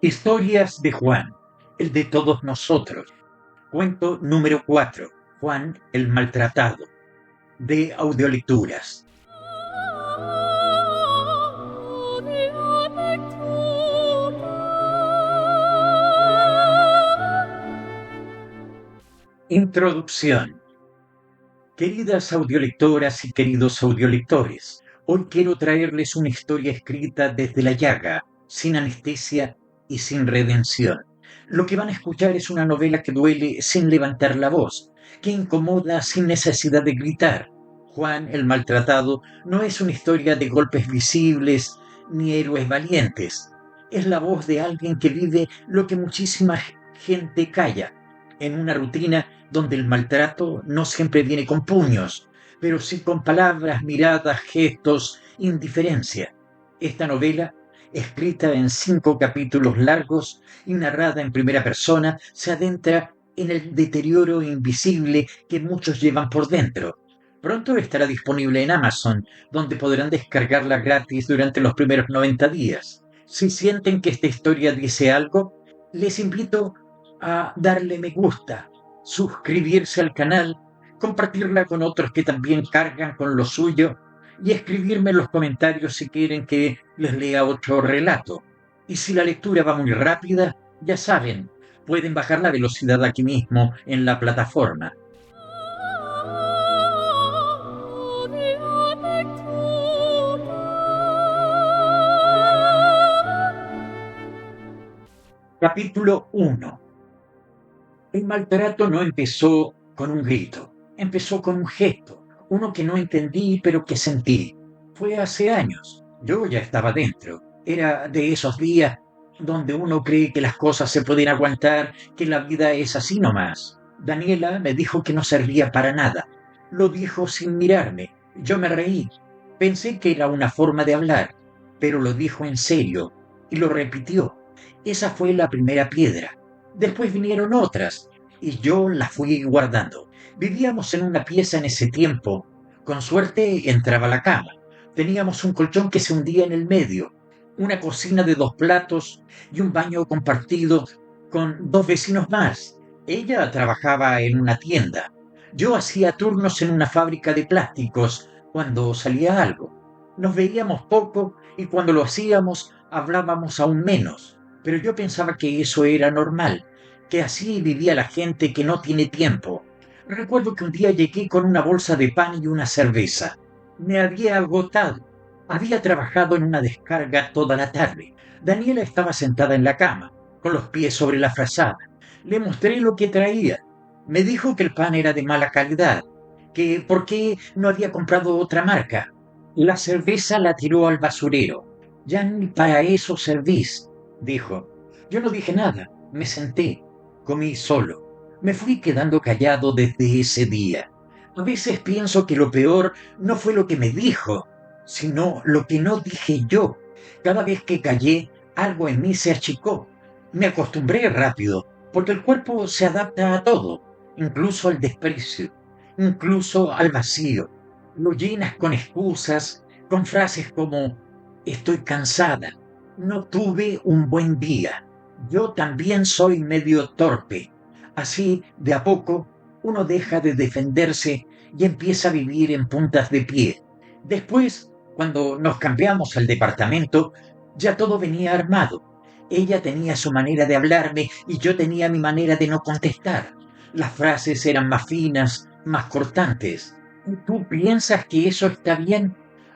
Historias de Juan, el de todos nosotros. Cuento número 4. Juan el maltratado, de Audiolecturas. Introducción. Queridas audiolectoras y queridos audiolectores, hoy quiero traerles una historia escrita desde la llaga, sin anestesia y sin redención. Lo que van a escuchar es una novela que duele sin levantar la voz, que incomoda sin necesidad de gritar. Juan el maltratado no es una historia de golpes visibles ni héroes valientes. Es la voz de alguien que vive lo que muchísima gente calla, en una rutina donde el maltrato no siempre viene con puños, pero sí con palabras, miradas, gestos, indiferencia. Esta novela, escrita en 5 capítulos largos y narrada en primera persona, se adentra en el deterioro invisible que muchos llevan por dentro. Pronto estará disponible en Amazon, donde podrán descargarla gratis durante los primeros 90 días. Si sienten que esta historia dice algo, les invito a darle me gusta, suscribirse al canal, compartirla con otros que también cargan con lo suyo y escribirme en los comentarios si quieren que les lea otro relato. Y si la lectura va muy rápida, ya saben, pueden bajar la velocidad aquí mismo en la plataforma. Capítulo 1. El maltrato no empezó con un grito, empezó con un gesto, uno que no entendí pero que sentí. Fue hace años, yo ya estaba dentro. Era de esos días donde uno cree que las cosas se pueden aguantar, que la vida es así nomás. Daniela me dijo que no servía para nada. Lo dijo sin mirarme. Yo me reí. Pensé que era una forma de hablar, pero lo dijo en serio y lo repitió. Esa fue la primera piedra. Después vinieron otras, y yo las fui guardando. Vivíamos en una pieza en ese tiempo. Con suerte entraba a la cama. Teníamos un colchón que se hundía en el medio, una cocina de 2 platos y un baño compartido con 2 vecinos más. Ella trabajaba en una tienda. Yo hacía turnos en una fábrica de plásticos cuando salía algo. Nos veíamos poco y cuando lo hacíamos hablábamos aún menos. Pero yo pensaba que eso era normal, que así vivía la gente que no tiene tiempo. Recuerdo que un día llegué con una bolsa de pan y una cerveza. Me había agotado. Había trabajado en una descarga toda la tarde. Daniela estaba sentada en la cama, con los pies sobre la frazada. Le mostré lo que traía. Me dijo que el pan era de mala calidad, que por qué no había comprado otra marca. La cerveza la tiró al basurero. Ya ni para eso servís, dijo. Yo no dije nada, me senté, comí solo. Me fui quedando callado desde ese día. A veces pienso que lo peor no fue lo que me dijo, sino lo que no dije yo. Cada vez que callé, algo en mí se achicó. Me acostumbré rápido, porque el cuerpo se adapta a todo, incluso al desprecio, incluso al vacío. Lo llenas con excusas, con frases como estoy cansada, no tuve un buen día. Yo también soy medio torpe. Así, de a poco, uno deja de defenderse y empieza a vivir en puntas de pie. Después, cuando nos cambiamos al departamento, ya todo venía armado. Ella tenía su manera de hablarme y yo tenía mi manera de no contestar. Las frases eran más finas, más cortantes. ¿Tú piensas que eso está bien?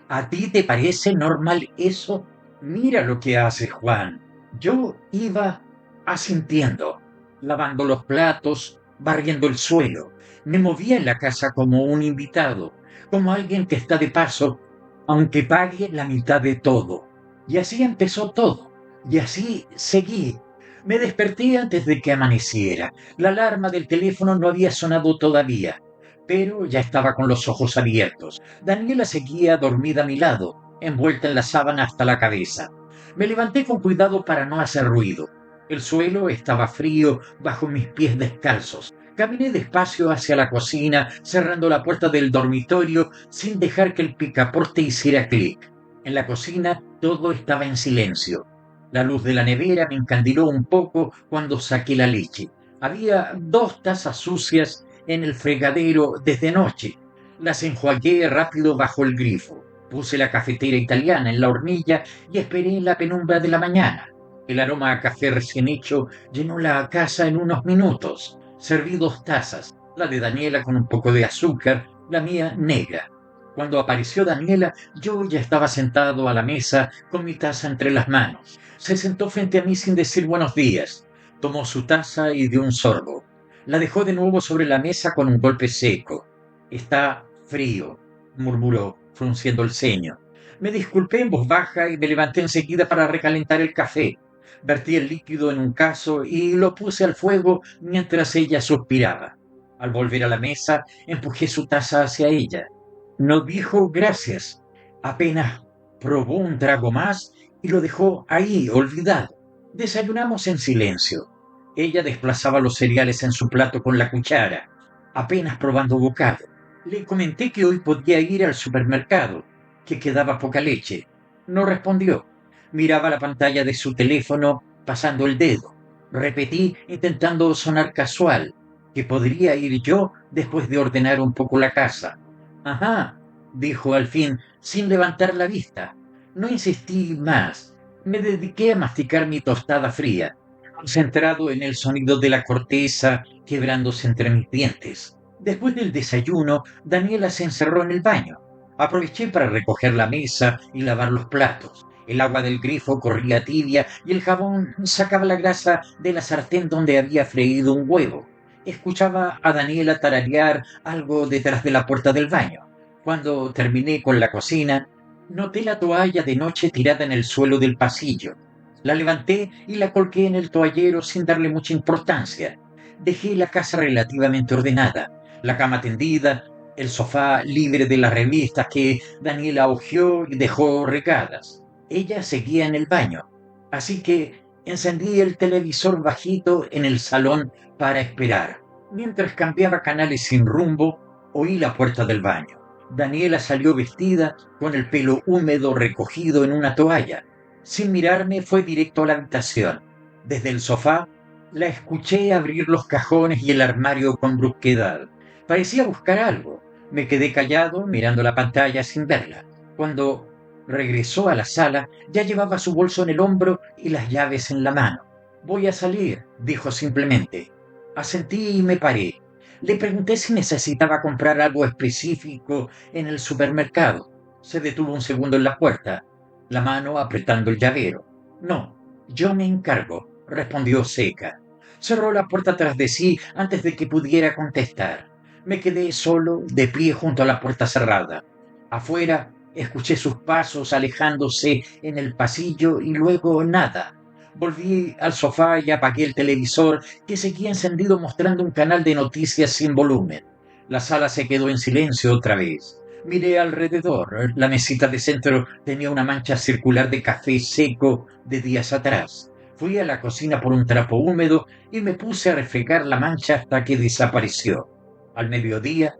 ¿A ti te parece normal eso? Mira lo que hace Juan. Yo iba asintiendo, lavando los platos, barriendo el suelo. Me movía en la casa como un invitado, como alguien que está de paso, aunque pague la mitad de todo. Y así empezó todo. Y así seguí. Me desperté antes de que amaneciera. La alarma del teléfono no había sonado todavía, pero ya estaba con los ojos abiertos. Daniela seguía dormida a mi lado, envuelta en la sábana hasta la cabeza. Me levanté con cuidado para no hacer ruido. El suelo estaba frío bajo mis pies descalzos. Caminé despacio hacia la cocina, cerrando la puerta del dormitorio sin dejar que el picaporte hiciera clic. En la cocina todo estaba en silencio. La luz de la nevera me encandiló un poco cuando saqué la leche. Había 2 tazas sucias en el fregadero desde anoche. Las enjuagué rápido bajo el grifo. Puse la cafetera italiana en la hornilla y esperé en la penumbra de la mañana. El aroma a café recién hecho llenó la casa en unos minutos. Serví 2 tazas, la de Daniela con un poco de azúcar, la mía negra. Cuando apareció Daniela, yo ya estaba sentado a la mesa con mi taza entre las manos. Se sentó frente a mí sin decir buenos días. Tomó su taza y dio un sorbo. La dejó de nuevo sobre la mesa con un golpe seco. Está frío, murmuró, frunciendo el ceño. Me disculpé en voz baja y me levanté enseguida para recalentar el café. Vertí el líquido en un cazo y lo puse al fuego mientras ella suspiraba. Al volver a la mesa, empujé su taza hacia ella. No dijo gracias. Apenas probó un trago más y lo dejó ahí, olvidado. Desayunamos en silencio. Ella desplazaba los cereales en su plato con la cuchara, apenas probando bocado. Le comenté que hoy podía ir al supermercado, que quedaba poca leche. No respondió. Miraba la pantalla de su teléfono pasando el dedo. Repetí, intentando sonar casual, que podría ir yo después de ordenar un poco la casa. Ajá, dijo al fin, sin levantar la vista. No insistí más. Me dediqué a masticar mi tostada fría, concentrado en el sonido de la corteza quebrándose entre mis dientes. Después del desayuno, Daniela se encerró en el baño. Aproveché para recoger la mesa y lavar los platos. El agua del grifo corría tibia y el jabón sacaba la grasa de la sartén donde había freído un huevo. Escuchaba a Daniela tararear algo detrás de la puerta del baño. Cuando terminé con la cocina, noté la toalla de noche tirada en el suelo del pasillo. La levanté y la colgué en el toallero sin darle mucha importancia. Dejé la casa relativamente ordenada, la cama tendida, el sofá libre de las revistas que Daniela hojeó y dejó regadas. Ella seguía en el baño, así que encendí el televisor bajito en el salón para esperar. Mientras cambiaba canales sin rumbo, oí la puerta del baño. Daniela salió vestida, con el pelo húmedo recogido en una toalla. Sin mirarme, fue directo a la habitación. Desde el sofá, la escuché abrir los cajones y el armario con brusquedad. Parecía buscar algo. Me quedé callado, mirando la pantalla sin verla. Cuando regresó a la sala, ya llevaba su bolso en el hombro y las llaves en la mano. Voy a salir, dijo simplemente. Asentí y me paré. Le pregunté si necesitaba comprar algo específico en el supermercado. Se detuvo un segundo en la puerta, la mano apretando el llavero. No, yo me encargo, respondió seca. Cerró la puerta tras de sí antes de que pudiera contestar. Me quedé solo, de pie junto a la puerta cerrada. Afuera escuché sus pasos alejándose en el pasillo y luego nada. Volví al sofá y apagué el televisor, que seguía encendido mostrando un canal de noticias sin volumen. La sala se quedó en silencio otra vez. Miré alrededor. La mesita de centro tenía una mancha circular de café seco de días atrás. Fui a la cocina por un trapo húmedo y me puse a refregar la mancha hasta que desapareció. Al mediodía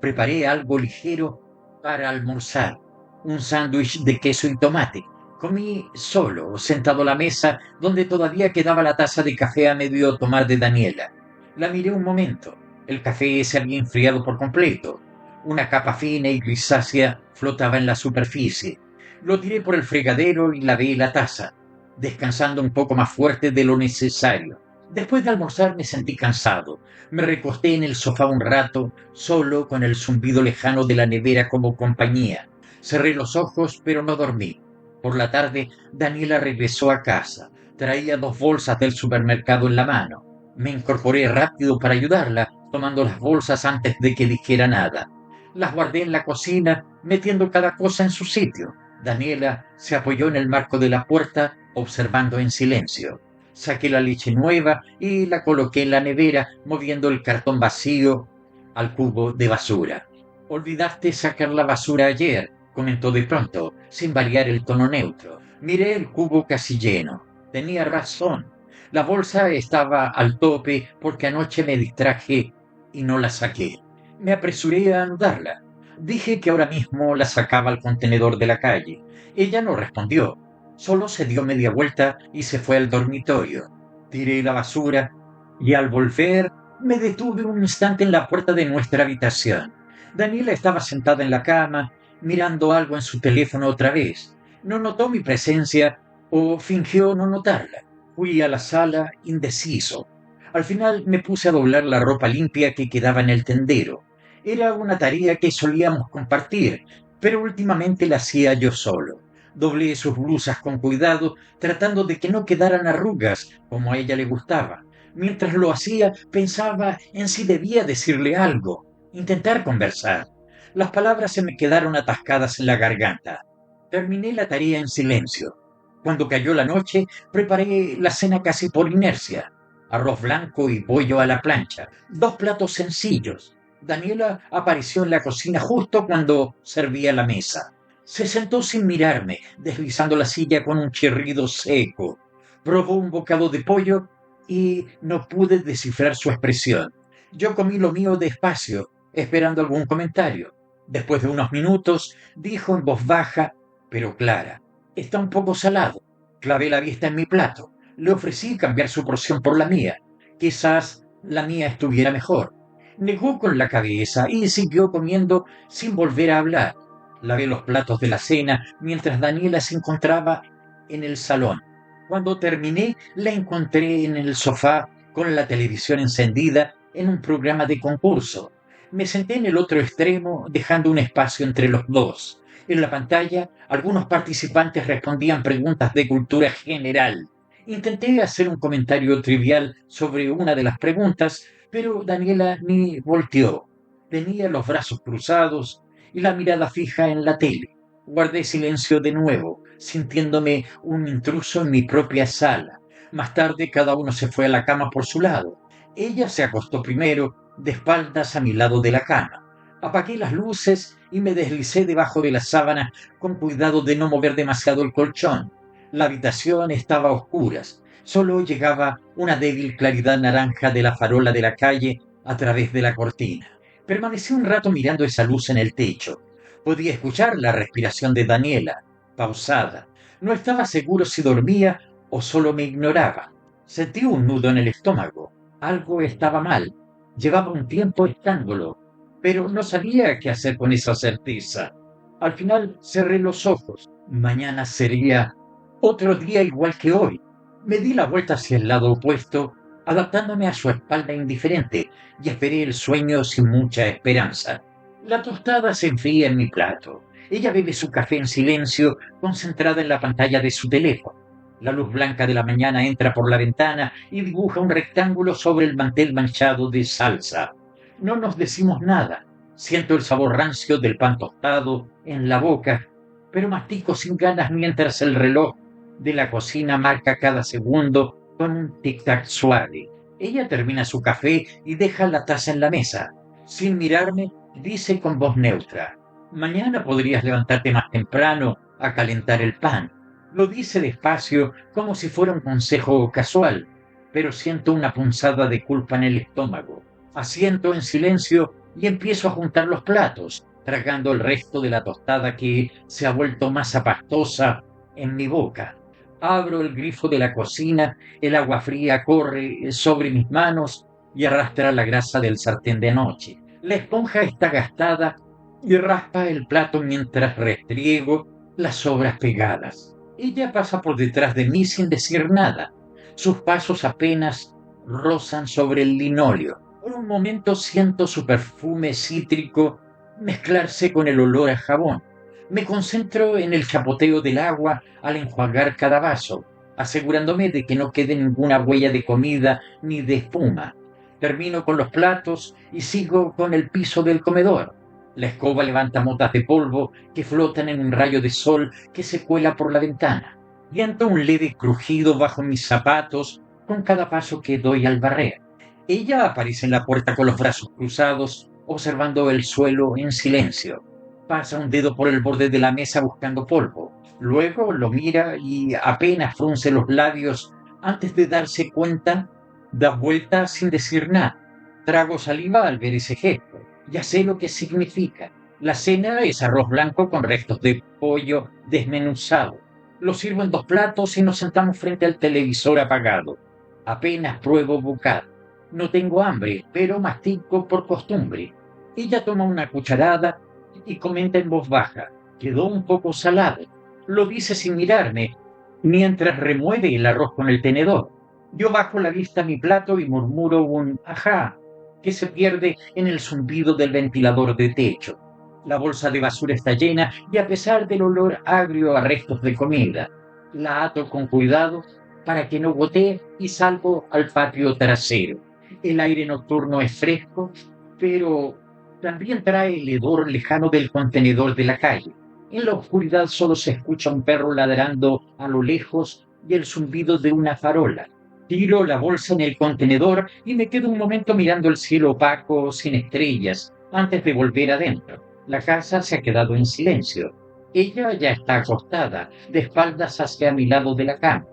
preparé algo ligero para almorzar, un sándwich de queso y tomate. Comí solo, sentado a la mesa, donde todavía quedaba la taza de café a medio tomar de Daniela. La miré un momento. El café se había enfriado por completo. Una capa fina y grisácea flotaba en la superficie. Lo tiré por el fregadero y lavé la taza, descansando un poco más fuerte de lo necesario. Después de almorzar me sentí cansado. Me recosté en el sofá un rato, solo con el zumbido lejano de la nevera como compañía. Cerré los ojos, pero no dormí. Por la tarde, Daniela regresó a casa. Traía 2 bolsas del supermercado en la mano. Me incorporé rápido para ayudarla, tomando las bolsas antes de que dijera nada. Las guardé en la cocina, metiendo cada cosa en su sitio. Daniela se apoyó en el marco de la puerta, observando en silencio. Saqué la leche nueva y la coloqué en la nevera, moviendo el cartón vacío al cubo de basura. Olvidaste sacar la basura ayer, comentó de pronto, sin variar el tono neutro. Miré el cubo casi lleno. Tenía razón. La bolsa estaba al tope porque anoche me distraje y no la saqué. Me apresuré a anudarla. Dije que ahora mismo la sacaba al contenedor de la calle. Ella no respondió. Solo se dio media vuelta y se fue al dormitorio. Tiré la basura y al volver me detuve un instante en la puerta de nuestra habitación. Daniela estaba sentada en la cama, mirando algo en su teléfono otra vez. No notó mi presencia o fingió no notarla. Fui a la sala indeciso. Al final me puse a doblar la ropa limpia que quedaba en el tendero. Era una tarea que solíamos compartir, pero últimamente la hacía yo solo. Doblé sus blusas con cuidado, tratando de que no quedaran arrugas, como a ella le gustaba. Mientras lo hacía, pensaba en si debía decirle algo, intentar conversar. Las palabras se me quedaron atascadas en la garganta. Terminé la tarea en silencio. Cuando cayó la noche, preparé la cena casi por inercia. Arroz blanco y pollo a la plancha. Dos platos sencillos. Daniela apareció en la cocina justo cuando servía la mesa. Se sentó sin mirarme, deslizando la silla con un chirrido seco. Probó un bocado de pollo y no pude descifrar su expresión. Yo comí lo mío despacio, esperando algún comentario. Después de unos minutos, dijo en voz baja, pero clara, está un poco salado. Clavé la vista en mi plato. Le ofrecí cambiar su porción por la mía. Quizás la mía estuviera mejor. Negó con la cabeza y siguió comiendo sin volver a hablar. Lavé los platos de la cena mientras Daniela se encontraba en el salón. Cuando terminé, la encontré en el sofá con la televisión encendida en un programa de concurso. Me senté en el otro extremo, dejando un espacio entre los dos. En la pantalla, algunos participantes respondían preguntas de cultura general. Intenté hacer un comentario trivial sobre una de las preguntas, pero Daniela ni volteó. Tenía los brazos cruzados y la mirada fija en la tele. Guardé silencio de nuevo, sintiéndome un intruso en mi propia sala. Más tarde cada uno se fue a la cama por su lado. Ella se acostó primero, de espaldas a mi lado de la cama. Apagué las luces y me deslicé debajo de la sábana con cuidado de no mover demasiado el colchón. La habitación estaba a oscuras. Solo llegaba una débil claridad naranja de la farola de la calle a través de la cortina. Permanecí un rato mirando esa luz en el techo. Podía escuchar la respiración de Daniela, pausada. No estaba seguro si dormía o solo me ignoraba. Sentí un nudo en el estómago. Algo estaba mal. Llevaba un tiempo estándolo, pero no sabía qué hacer con esa certeza. Al final cerré los ojos. Mañana sería otro día igual que hoy. Me di la vuelta hacia el lado opuesto, adaptándome a su espalda indiferente, y esperé el sueño sin mucha esperanza. La tostada se enfría en mi plato. Ella bebe su café en silencio, concentrada en la pantalla de su teléfono. La luz blanca de la mañana entra por la ventana y dibuja un rectángulo sobre el mantel manchado de salsa. No nos decimos nada. Siento el sabor rancio del pan tostado en la boca, pero mastico sin ganas mientras el reloj de la cocina marca cada segundo con un tic-tac suave. Ella termina su café y deja la taza en la mesa. Sin mirarme, dice con voz neutra, mañana podrías levantarte más temprano a calentar el pan. Lo dice despacio, como si fuera un consejo casual, pero siento una punzada de culpa en el estómago. Asiento en silencio y empiezo a juntar los platos, tragando el resto de la tostada que se ha vuelto masa pastosa en mi boca. Abro el grifo de la cocina, el agua fría corre sobre mis manos y arrastra la grasa del sartén de anoche. La esponja está gastada y raspa el plato mientras restriego las sobras pegadas. Ella pasa por detrás de mí sin decir nada. Sus pasos apenas rozan sobre el linóleo. Por un momento siento su perfume cítrico mezclarse con el olor a jabón. Me concentro en el chapoteo del agua al enjuagar cada vaso, asegurándome de que no quede ninguna huella de comida ni de espuma. Termino con los platos y sigo con el piso del comedor. La escoba levanta motas de polvo que flotan en un rayo de sol que se cuela por la ventana. Siento un leve crujido bajo mis zapatos con cada paso que doy al barrer. Ella aparece en la puerta con los brazos cruzados, observando el suelo en silencio. Pasa un dedo por el borde de la mesa buscando polvo. Luego lo mira y apenas frunce los labios antes de darse cuenta, da vuelta sin decir nada. Trago saliva al ver ese gesto. Ya sé lo que significa. La cena es arroz blanco con restos de pollo desmenuzado. Lo sirvo en 2 platos y nos sentamos frente al televisor apagado. Apenas pruebo bocado. No tengo hambre, pero mastico por costumbre. Ella toma una cucharada y comenta en voz baja. Quedó un poco salado. Lo dice sin mirarme, mientras remueve el arroz con el tenedor. Yo bajo la vista a mi plato y murmuro un ajá, que se pierde en el zumbido del ventilador de techo. La bolsa de basura está llena y a pesar del olor agrio a restos de comida, la ato con cuidado para que no gotee y salgo al patio trasero. El aire nocturno es fresco, pero también trae el hedor lejano del contenedor de la calle. En la oscuridad solo se escucha un perro ladrando a lo lejos y el zumbido de una farola. Tiro la bolsa en el contenedor y me quedo un momento mirando el cielo opaco sin estrellas antes de volver adentro. La casa se ha quedado en silencio. Ella ya está acostada, de espaldas hacia mi lado de la cama.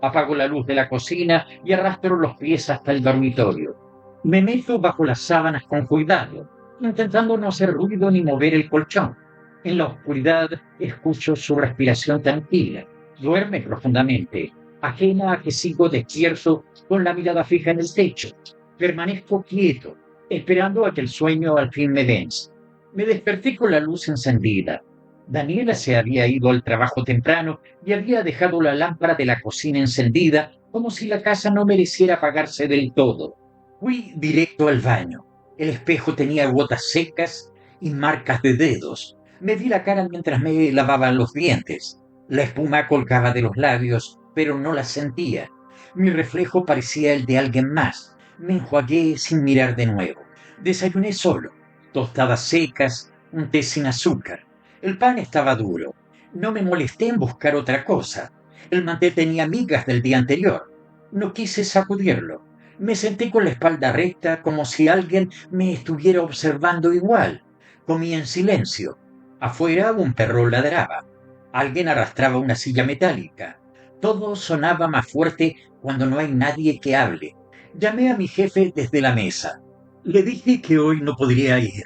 Apago la luz de la cocina y arrastro los pies hasta el dormitorio. Me meto bajo las sábanas con cuidado, intentando no hacer ruido ni mover el colchón. En la oscuridad escucho su respiración tranquila. Duerme profundamente, ajena a que sigo despierto con la mirada fija en el techo. Permanezco quieto, esperando a que el sueño al fin me vence. Me desperté con la luz encendida. Daniela se había ido al trabajo temprano y había dejado la lámpara de la cocina encendida como si la casa no mereciera apagarse del todo. Fui directo al baño. El espejo tenía gotas secas y marcas de dedos. Me vi la cara mientras me lavaba los dientes. La espuma colgaba de los labios, pero no la sentía. Mi reflejo parecía el de alguien más. Me enjuagué sin mirar de nuevo. Desayuné solo. Tostadas secas, un té sin azúcar. El pan estaba duro. No me molesté en buscar otra cosa. El mantel tenía migas del día anterior. No quise sacudirlo. Me senté con la espalda recta como si alguien me estuviera observando igual. Comí en silencio. Afuera un perro ladraba. Alguien arrastraba una silla metálica. Todo sonaba más fuerte cuando no hay nadie que hable. Llamé a mi jefe desde la mesa. Le dije que hoy no podría ir.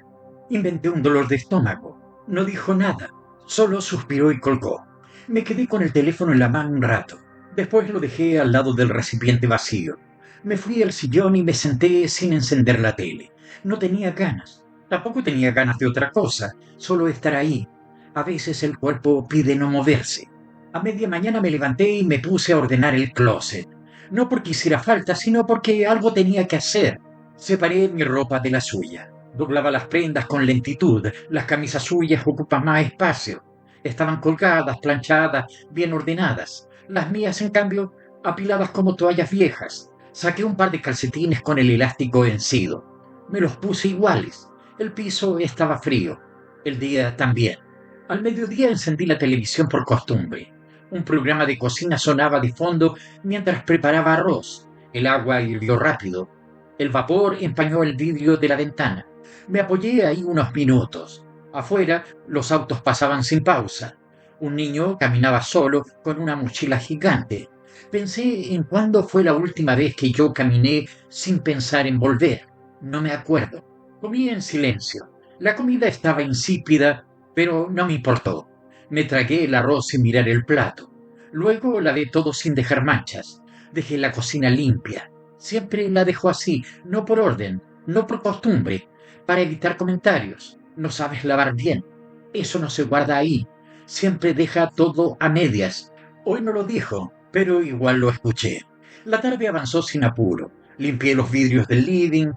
Inventé un dolor de estómago. No dijo nada, solo suspiró y colgó. Me quedé con el teléfono en la mano un rato. Después lo dejé al lado del recipiente vacío. Me fui al sillón y me senté sin encender la tele. No tenía ganas. Tampoco tenía ganas de otra cosa, solo estar ahí. A veces el cuerpo pide no moverse. A media mañana me levanté y me puse a ordenar el closet. No porque hiciera falta, sino porque algo tenía que hacer. Separé mi ropa de la suya. Doblaba las prendas con lentitud. Las camisas suyas ocupan más espacio. Estaban colgadas, planchadas, bien ordenadas. Las mías, en cambio, apiladas como toallas viejas. Saqué un par de calcetines con el elástico vencido. Me los puse iguales. El piso estaba frío. El día también. Al mediodía encendí la televisión por costumbre. Un programa de cocina sonaba de fondo mientras preparaba arroz. El agua hirvió rápido. El vapor empañó el vidrio de la ventana. Me apoyé ahí unos minutos. Afuera, los autos pasaban sin pausa. Un niño caminaba solo con una mochila gigante. Pensé en cuándo fue la última vez que yo caminé sin pensar en volver. No me acuerdo. Comí en silencio. La comida estaba insípida, pero no me importó. Me tragué el arroz sin mirar el plato. Luego lavé todo sin dejar manchas. Dejé la cocina limpia. Siempre la dejo así, no por orden, no por costumbre, para evitar comentarios. No sabes lavar bien. Eso no se guarda ahí. Siempre deja todo a medias. Hoy no lo dijo, pero igual lo escuché. La tarde avanzó sin apuro. Limpié los vidrios del living,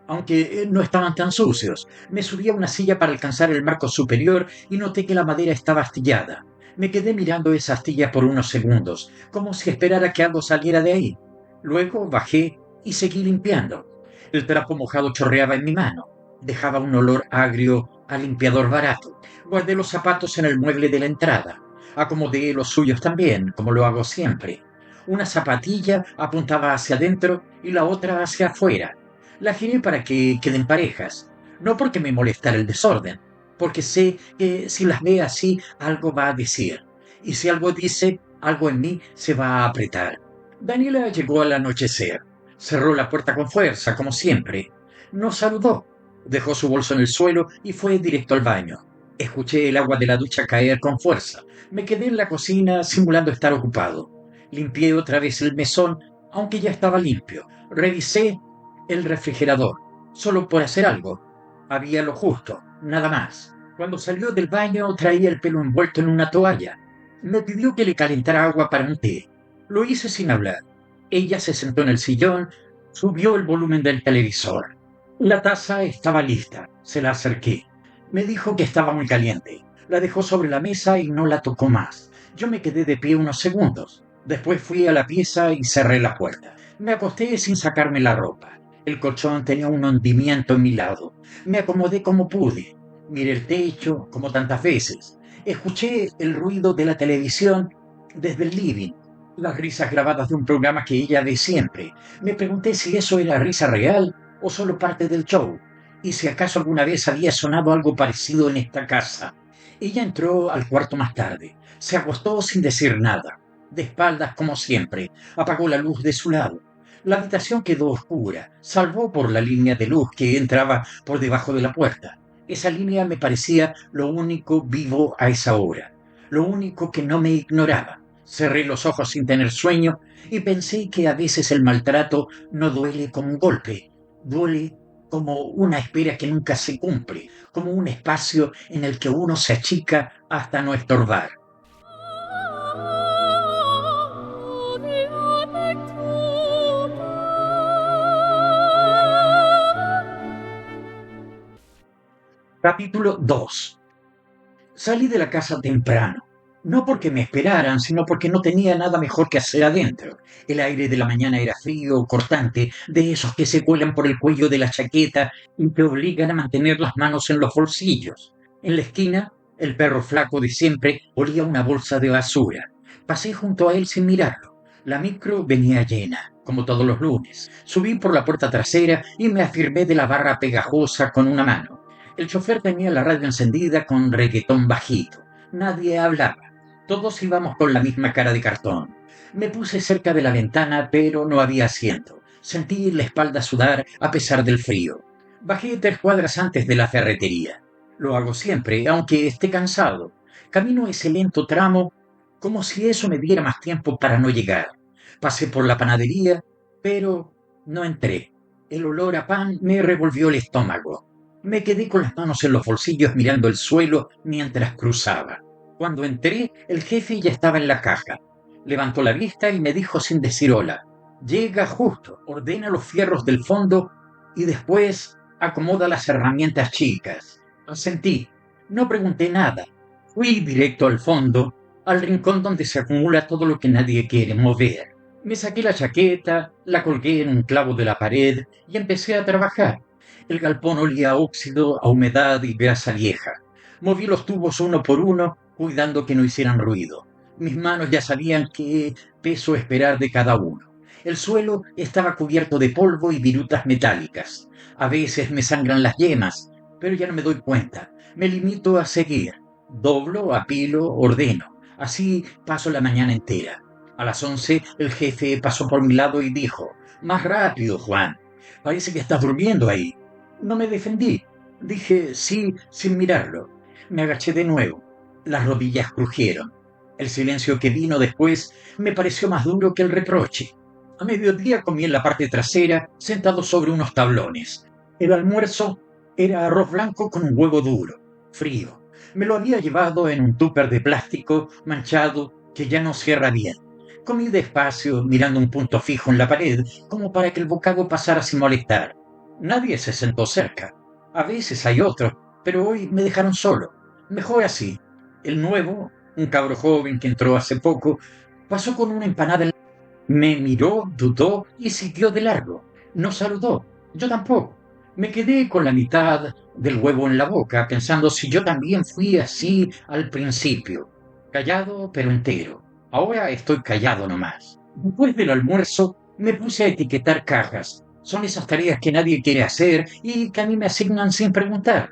aunque no estaban tan sucios. Me subí a una silla para alcanzar el marco superior y noté que la madera estaba astillada. Me quedé mirando esa astilla por unos segundos, como si esperara que algo saliera de ahí. Luego bajé y seguí limpiando. El trapo mojado chorreaba en mi mano. Dejaba un olor agrio a limpiador barato. Guardé los zapatos en el mueble de la entrada. Acomodé los suyos también, como lo hago siempre. Una zapatilla apuntaba hacia adentro y la otra hacia afuera. La giré para que queden parejas, no porque me molestara el desorden, porque sé que si las ve así algo va a decir, y si algo dice, algo en mí se va a apretar. Daniela llegó al anochecer. Cerró la puerta con fuerza, como siempre. No saludó. Dejó su bolso en el suelo y fue directo al baño. Escuché el agua de la ducha caer con fuerza. Me quedé en la cocina simulando estar ocupado. Limpié otra vez el mesón, aunque ya estaba limpio. Revisé el refrigerador, solo por hacer algo. Había lo justo, nada más. Cuando salió del baño traía el pelo envuelto en una toalla. Me pidió que le calentara agua para un té. Lo hice sin hablar. Ella se sentó en el sillón, subió el volumen del televisor. La taza estaba lista. Se la acerqué. Me dijo que estaba muy caliente. La dejó sobre la mesa y no la tocó más. Yo me quedé de pie unos segundos. Después fui a la pieza y cerré la puerta. Me acosté sin sacarme la ropa. El colchón tenía un hundimiento en mi lado. Me acomodé como pude. Miré el techo, como tantas veces. Escuché el ruido de la televisión desde el living, las risas grabadas de un programa que ella ve siempre. Me pregunté si eso era risa real o solo parte del show, y si acaso alguna vez había sonado algo parecido en esta casa. Ella entró al cuarto más tarde. Se acostó sin decir nada, de espaldas como siempre. Apagó la luz de su lado. La habitación quedó oscura, salvo por la línea de luz que entraba por debajo de la puerta. Esa línea me parecía lo único vivo a esa hora, lo único que no me ignoraba. Cerré los ojos sin tener sueño y pensé que a veces el maltrato no duele como un golpe, duele como una espera que nunca se cumple, como un espacio en el que uno se achica hasta no estorbar. Capítulo 2. Salí de la casa temprano, no porque me esperaran, sino porque no tenía nada mejor que hacer adentro. El aire de la mañana era frío, cortante, de esos que se cuelan por el cuello de la chaqueta y te obligan a mantener las manos en los bolsillos. En la esquina, el perro flaco de siempre olía una bolsa de basura. Pasé junto a él sin mirarlo. La micro venía llena, como todos los lunes. Subí por la puerta trasera y me afirmé de la barra pegajosa con una mano. El chofer tenía la radio encendida con reggaetón bajito. Nadie hablaba. Todos íbamos con la misma cara de cartón. Me puse cerca de la ventana, pero no había asiento. Sentí la espalda sudar a pesar del frío. Bajé 3 cuadras antes de la ferretería. Lo hago siempre, aunque esté cansado. Camino ese lento tramo como si eso me diera más tiempo para no llegar. Pasé por la panadería, pero no entré. El olor a pan me revolvió el estómago. Me quedé con las manos en los bolsillos mirando el suelo mientras cruzaba. Cuando entré, el jefe ya estaba en la caja. Levantó la vista y me dijo sin decir hola: llega justo, ordena los fierros del fondo y después acomoda las herramientas chicas. Asentí. No pregunté nada. Fui directo al fondo, al rincón donde se acumula todo lo que nadie quiere mover. Me saqué la chaqueta, la colgué en un clavo de la pared y empecé a trabajar. El galpón olía a óxido, a humedad y grasa vieja. Moví los tubos uno por uno, cuidando que no hicieran ruido. Mis manos ya sabían qué peso esperar de cada uno. El suelo estaba cubierto de polvo y virutas metálicas. A veces me sangran las yemas, pero ya no me doy cuenta. Me limito a seguir. Doblo, apilo, ordeno. Así paso la mañana entera. A las 11 el jefe pasó por mi lado y dijo: más rápido, Juan. Parece que estás durmiendo ahí. No me defendí. Dije sí sin mirarlo. Me agaché de nuevo. Las rodillas crujieron. El silencio que vino después me pareció más duro que el reproche. A mediodía comí en la parte trasera, sentado sobre unos tablones. El almuerzo era arroz blanco con un huevo duro, frío. Me lo había llevado en un tupper de plástico manchado que ya no cierra bien. Comí despacio, mirando un punto fijo en la pared, como para que el bocado pasara sin molestar. Nadie se sentó cerca. A veces hay otros, pero hoy me dejaron solo. Mejor así. El nuevo, un cabro joven que entró hace poco, pasó con una empanada en la... Me miró, dudó y siguió de largo. No saludó. Yo tampoco. Me quedé con la mitad del huevo en la boca, pensando si yo también fui así al principio. Callado, pero entero. Ahora estoy callado nomás. Después del almuerzo, me puse a etiquetar cajas. Son esas tareas que nadie quiere hacer y que a mí me asignan sin preguntar.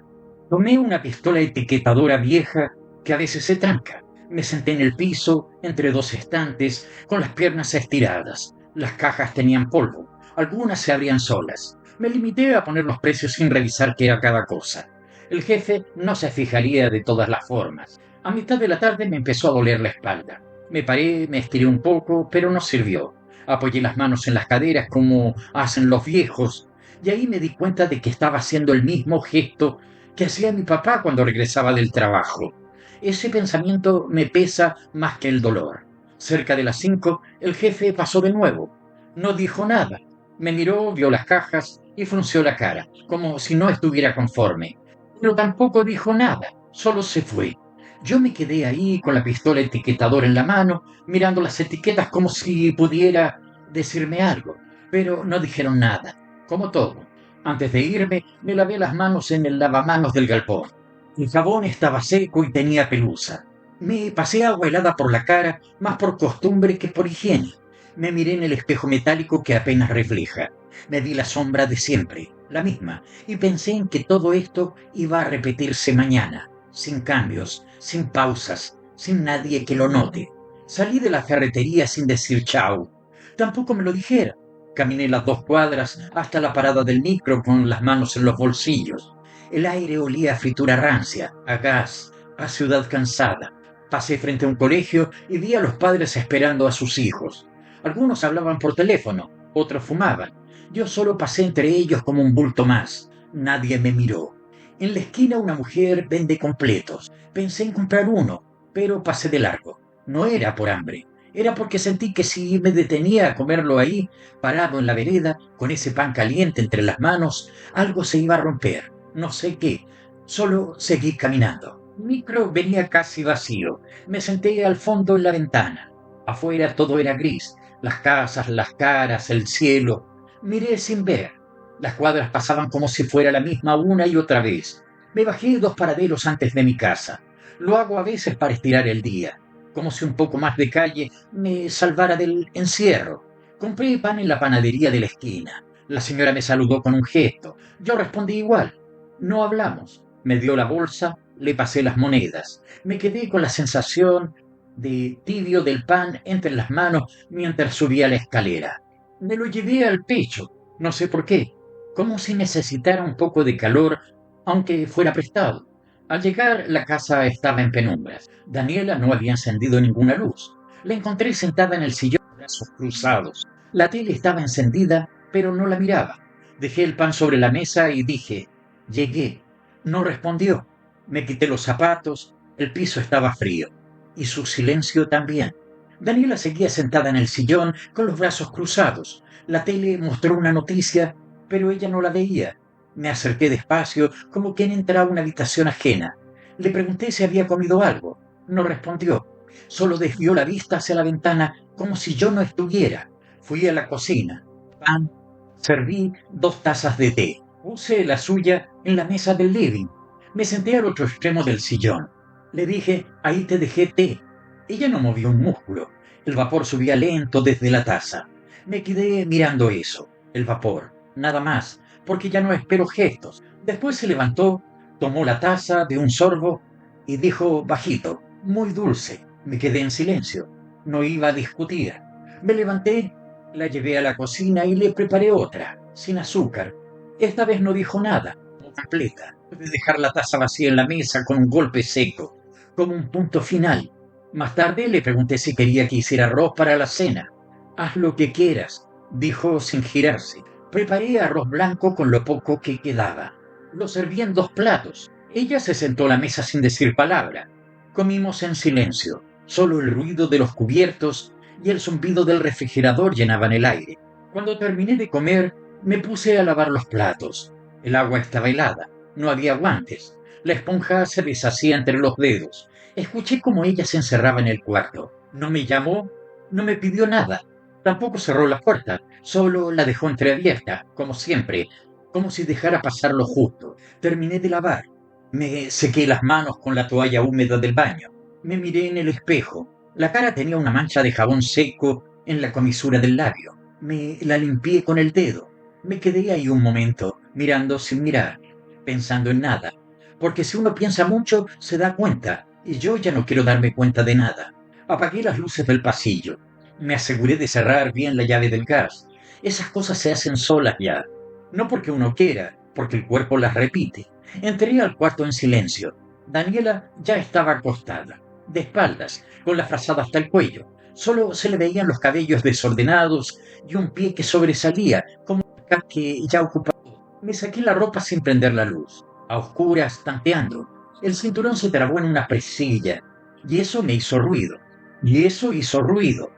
Tomé una pistola etiquetadora vieja que a veces se tranca. Me senté en el piso, entre dos estantes, con las piernas estiradas. Las cajas tenían polvo. Algunas se abrían solas. Me limité a poner los precios sin revisar qué era cada cosa. El jefe no se fijaría de todas las formas. A mitad de la tarde me empezó a doler la espalda. Me paré, me estiré un poco, pero no sirvió. Apoyé las manos en las caderas como hacen los viejos, y ahí me di cuenta de que estaba haciendo el mismo gesto que hacía mi papá cuando regresaba del trabajo. Ese pensamiento me pesa más que el dolor. Cerca de las 5, el jefe pasó de nuevo. No dijo nada. Me miró, vio las cajas y frunció la cara, como si no estuviera conforme. Pero tampoco dijo nada, solo se fue. Yo me quedé ahí con la pistola etiquetadora en la mano, mirando las etiquetas como si pudiera decirme algo, pero no dijeron nada, como todo. Antes de irme, me lavé las manos en el lavamanos del galpón. El jabón estaba seco y tenía pelusa. Me pasé agua helada por la cara, más por costumbre que por higiene. Me miré en el espejo metálico que apenas refleja. Me vi la sombra de siempre, la misma, y pensé en que todo esto iba a repetirse mañana, sin cambios, sin pausas, sin nadie que lo note. Salí de la ferretería sin decir chau. Tampoco me lo dijera. Caminé las 2 cuadras hasta la parada del micro con las manos en los bolsillos. El aire olía a fritura rancia, a gas, a ciudad cansada. Pasé frente a un colegio y vi a los padres esperando a sus hijos. Algunos hablaban por teléfono, otros fumaban. Yo solo pasé entre ellos como un bulto más. Nadie me miró. En la esquina una mujer vende completos. Pensé en comprar uno, pero pasé de largo. No era por hambre. Era porque sentí que si me detenía a comerlo ahí, parado en la vereda, con ese pan caliente entre las manos, algo se iba a romper. No sé qué. Solo seguí caminando. El micro venía casi vacío. Me senté al fondo en la ventana. Afuera todo era gris. Las casas, las caras, el cielo. Miré sin ver. Las cuadras pasaban como si fuera la misma una y otra vez. Me bajé 2 paraderos antes de mi casa. Lo hago a veces para estirar el día, como si un poco más de calle me salvara del encierro. Compré pan en la panadería de la esquina. La señora me saludó con un gesto. Yo respondí igual. No hablamos. Me dio la bolsa, le pasé las monedas. Me quedé con la sensación de tibio del pan entre las manos mientras subía la escalera. Me lo llevé al pecho, no sé por qué, como si necesitara un poco de calor, aunque fuera prestado. Al llegar, la casa estaba en penumbras. Daniela no había encendido ninguna luz. La encontré sentada en el sillón, brazos cruzados. La tele estaba encendida, pero no la miraba. Dejé el pan sobre la mesa y dije, llegué. No respondió. Me quité los zapatos, el piso estaba frío, y su silencio también. Daniela seguía sentada en el sillón con los brazos cruzados. La tele mostró una noticia, pero ella no la veía. Me acerqué despacio, como quien entra a una habitación ajena. Le pregunté si había comido algo. No respondió. Solo desvió la vista hacia la ventana, como si yo no estuviera. Fui a la cocina. Pan. Serví 2 tazas de té. Puse la suya en la mesa del living. Me senté al otro extremo del sillón. Le dije, ahí te dejé té. Ella no movió un músculo. El vapor subía lento desde la taza. Me quedé mirando eso, el vapor, nada más, porque ya no espero gestos. Después se levantó, tomó la taza de un sorbo y dijo bajito, muy dulce. Me quedé en silencio. No iba a discutir. Me levanté, la llevé a la cocina y le preparé otra, sin azúcar. Esta vez no dijo nada, completa. Pude dejar la taza vacía en la mesa con un golpe seco, como un punto final. Más tarde le pregunté si quería que hiciera arroz para la cena. Haz lo que quieras, dijo sin girarse. Preparé arroz blanco con lo poco que quedaba. Lo serví en 2 platos. Ella se sentó a la mesa sin decir palabra. Comimos en silencio. Solo el ruido de los cubiertos y el zumbido del refrigerador llenaban el aire. Cuando terminé de comer, me puse a lavar los platos. El agua estaba helada. No había guantes. La esponja se deshacía entre los dedos. Escuché cómo ella se encerraba en el cuarto. No me llamó, no me pidió nada. Tampoco cerró la puerta, solo la dejó entreabierta, como siempre, como si dejara pasar lo justo. Terminé de lavar. Me sequé las manos con la toalla húmeda del baño. Me miré en el espejo. La cara tenía una mancha de jabón seco en la comisura del labio. Me la limpié con el dedo. Me quedé ahí un momento, mirando sin mirar, pensando en nada. Porque si uno piensa mucho, se da cuenta, y yo ya no quiero darme cuenta de nada. Apagué las luces del pasillo. Me aseguré de cerrar bien la llave del gas. Esas cosas se hacen solas ya. No porque uno quiera, porque el cuerpo las repite. Entré al cuarto en silencio. Daniela ya estaba acostada, de espaldas, con la frazada hasta el cuello. Solo se le veían los cabellos desordenados y un pie que sobresalía, como que ya ocupaba. Me saqué la ropa sin prender la luz, a oscuras, tanteando. El cinturón se trabó en una presilla, y eso me hizo ruido. Y eso hizo ruido,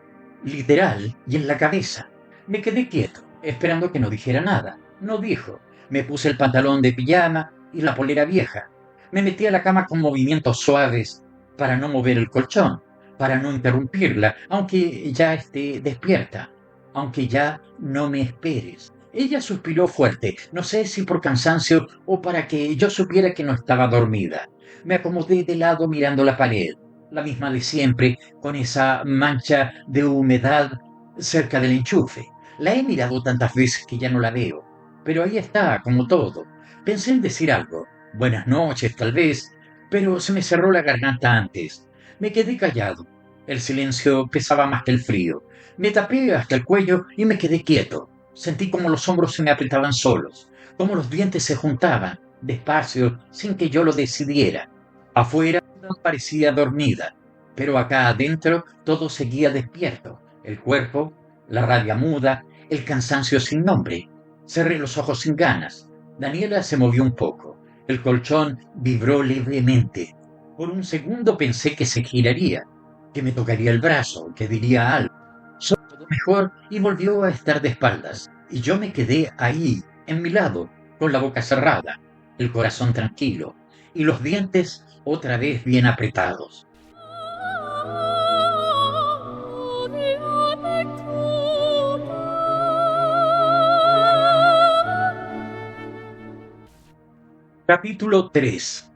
literal, y en la cabeza. Me quedé quieto, esperando que no dijera nada. No dijo. Me puse el pantalón de pijama y la polera vieja. Me metí a la cama con movimientos suaves para no mover el colchón, para no interrumpirla, aunque ya esté despierta, aunque ya no me esperes. Ella suspiró fuerte, no sé si por cansancio o para que yo supiera que no estaba dormida. Me acomodé de lado mirando la pared, la misma de siempre, con esa mancha de humedad cerca del enchufe. La he mirado tantas veces que ya no la veo, pero ahí está, como todo. Pensé en decir algo, buenas noches tal vez, pero se me cerró la garganta antes. Me quedé callado. El silencio pesaba más que el frío. Me tapé hasta el cuello y me quedé quieto. Sentí como los hombros se me apretaban solos, como los dientes se juntaban, despacio, sin que yo lo decidiera. Afuera parecía dormida, pero acá adentro todo seguía despierto. El cuerpo, la rabia muda, el cansancio sin nombre. Cerré los ojos sin ganas. Daniela se movió un poco. El colchón vibró levemente. Por un segundo pensé que se giraría, que me tocaría el brazo, que diría algo. Todo mejor y volvió a estar de espaldas. Y yo me quedé ahí, en mi lado, con la boca cerrada, el corazón tranquilo y los dientes otra vez bien apretados. Capítulo 3.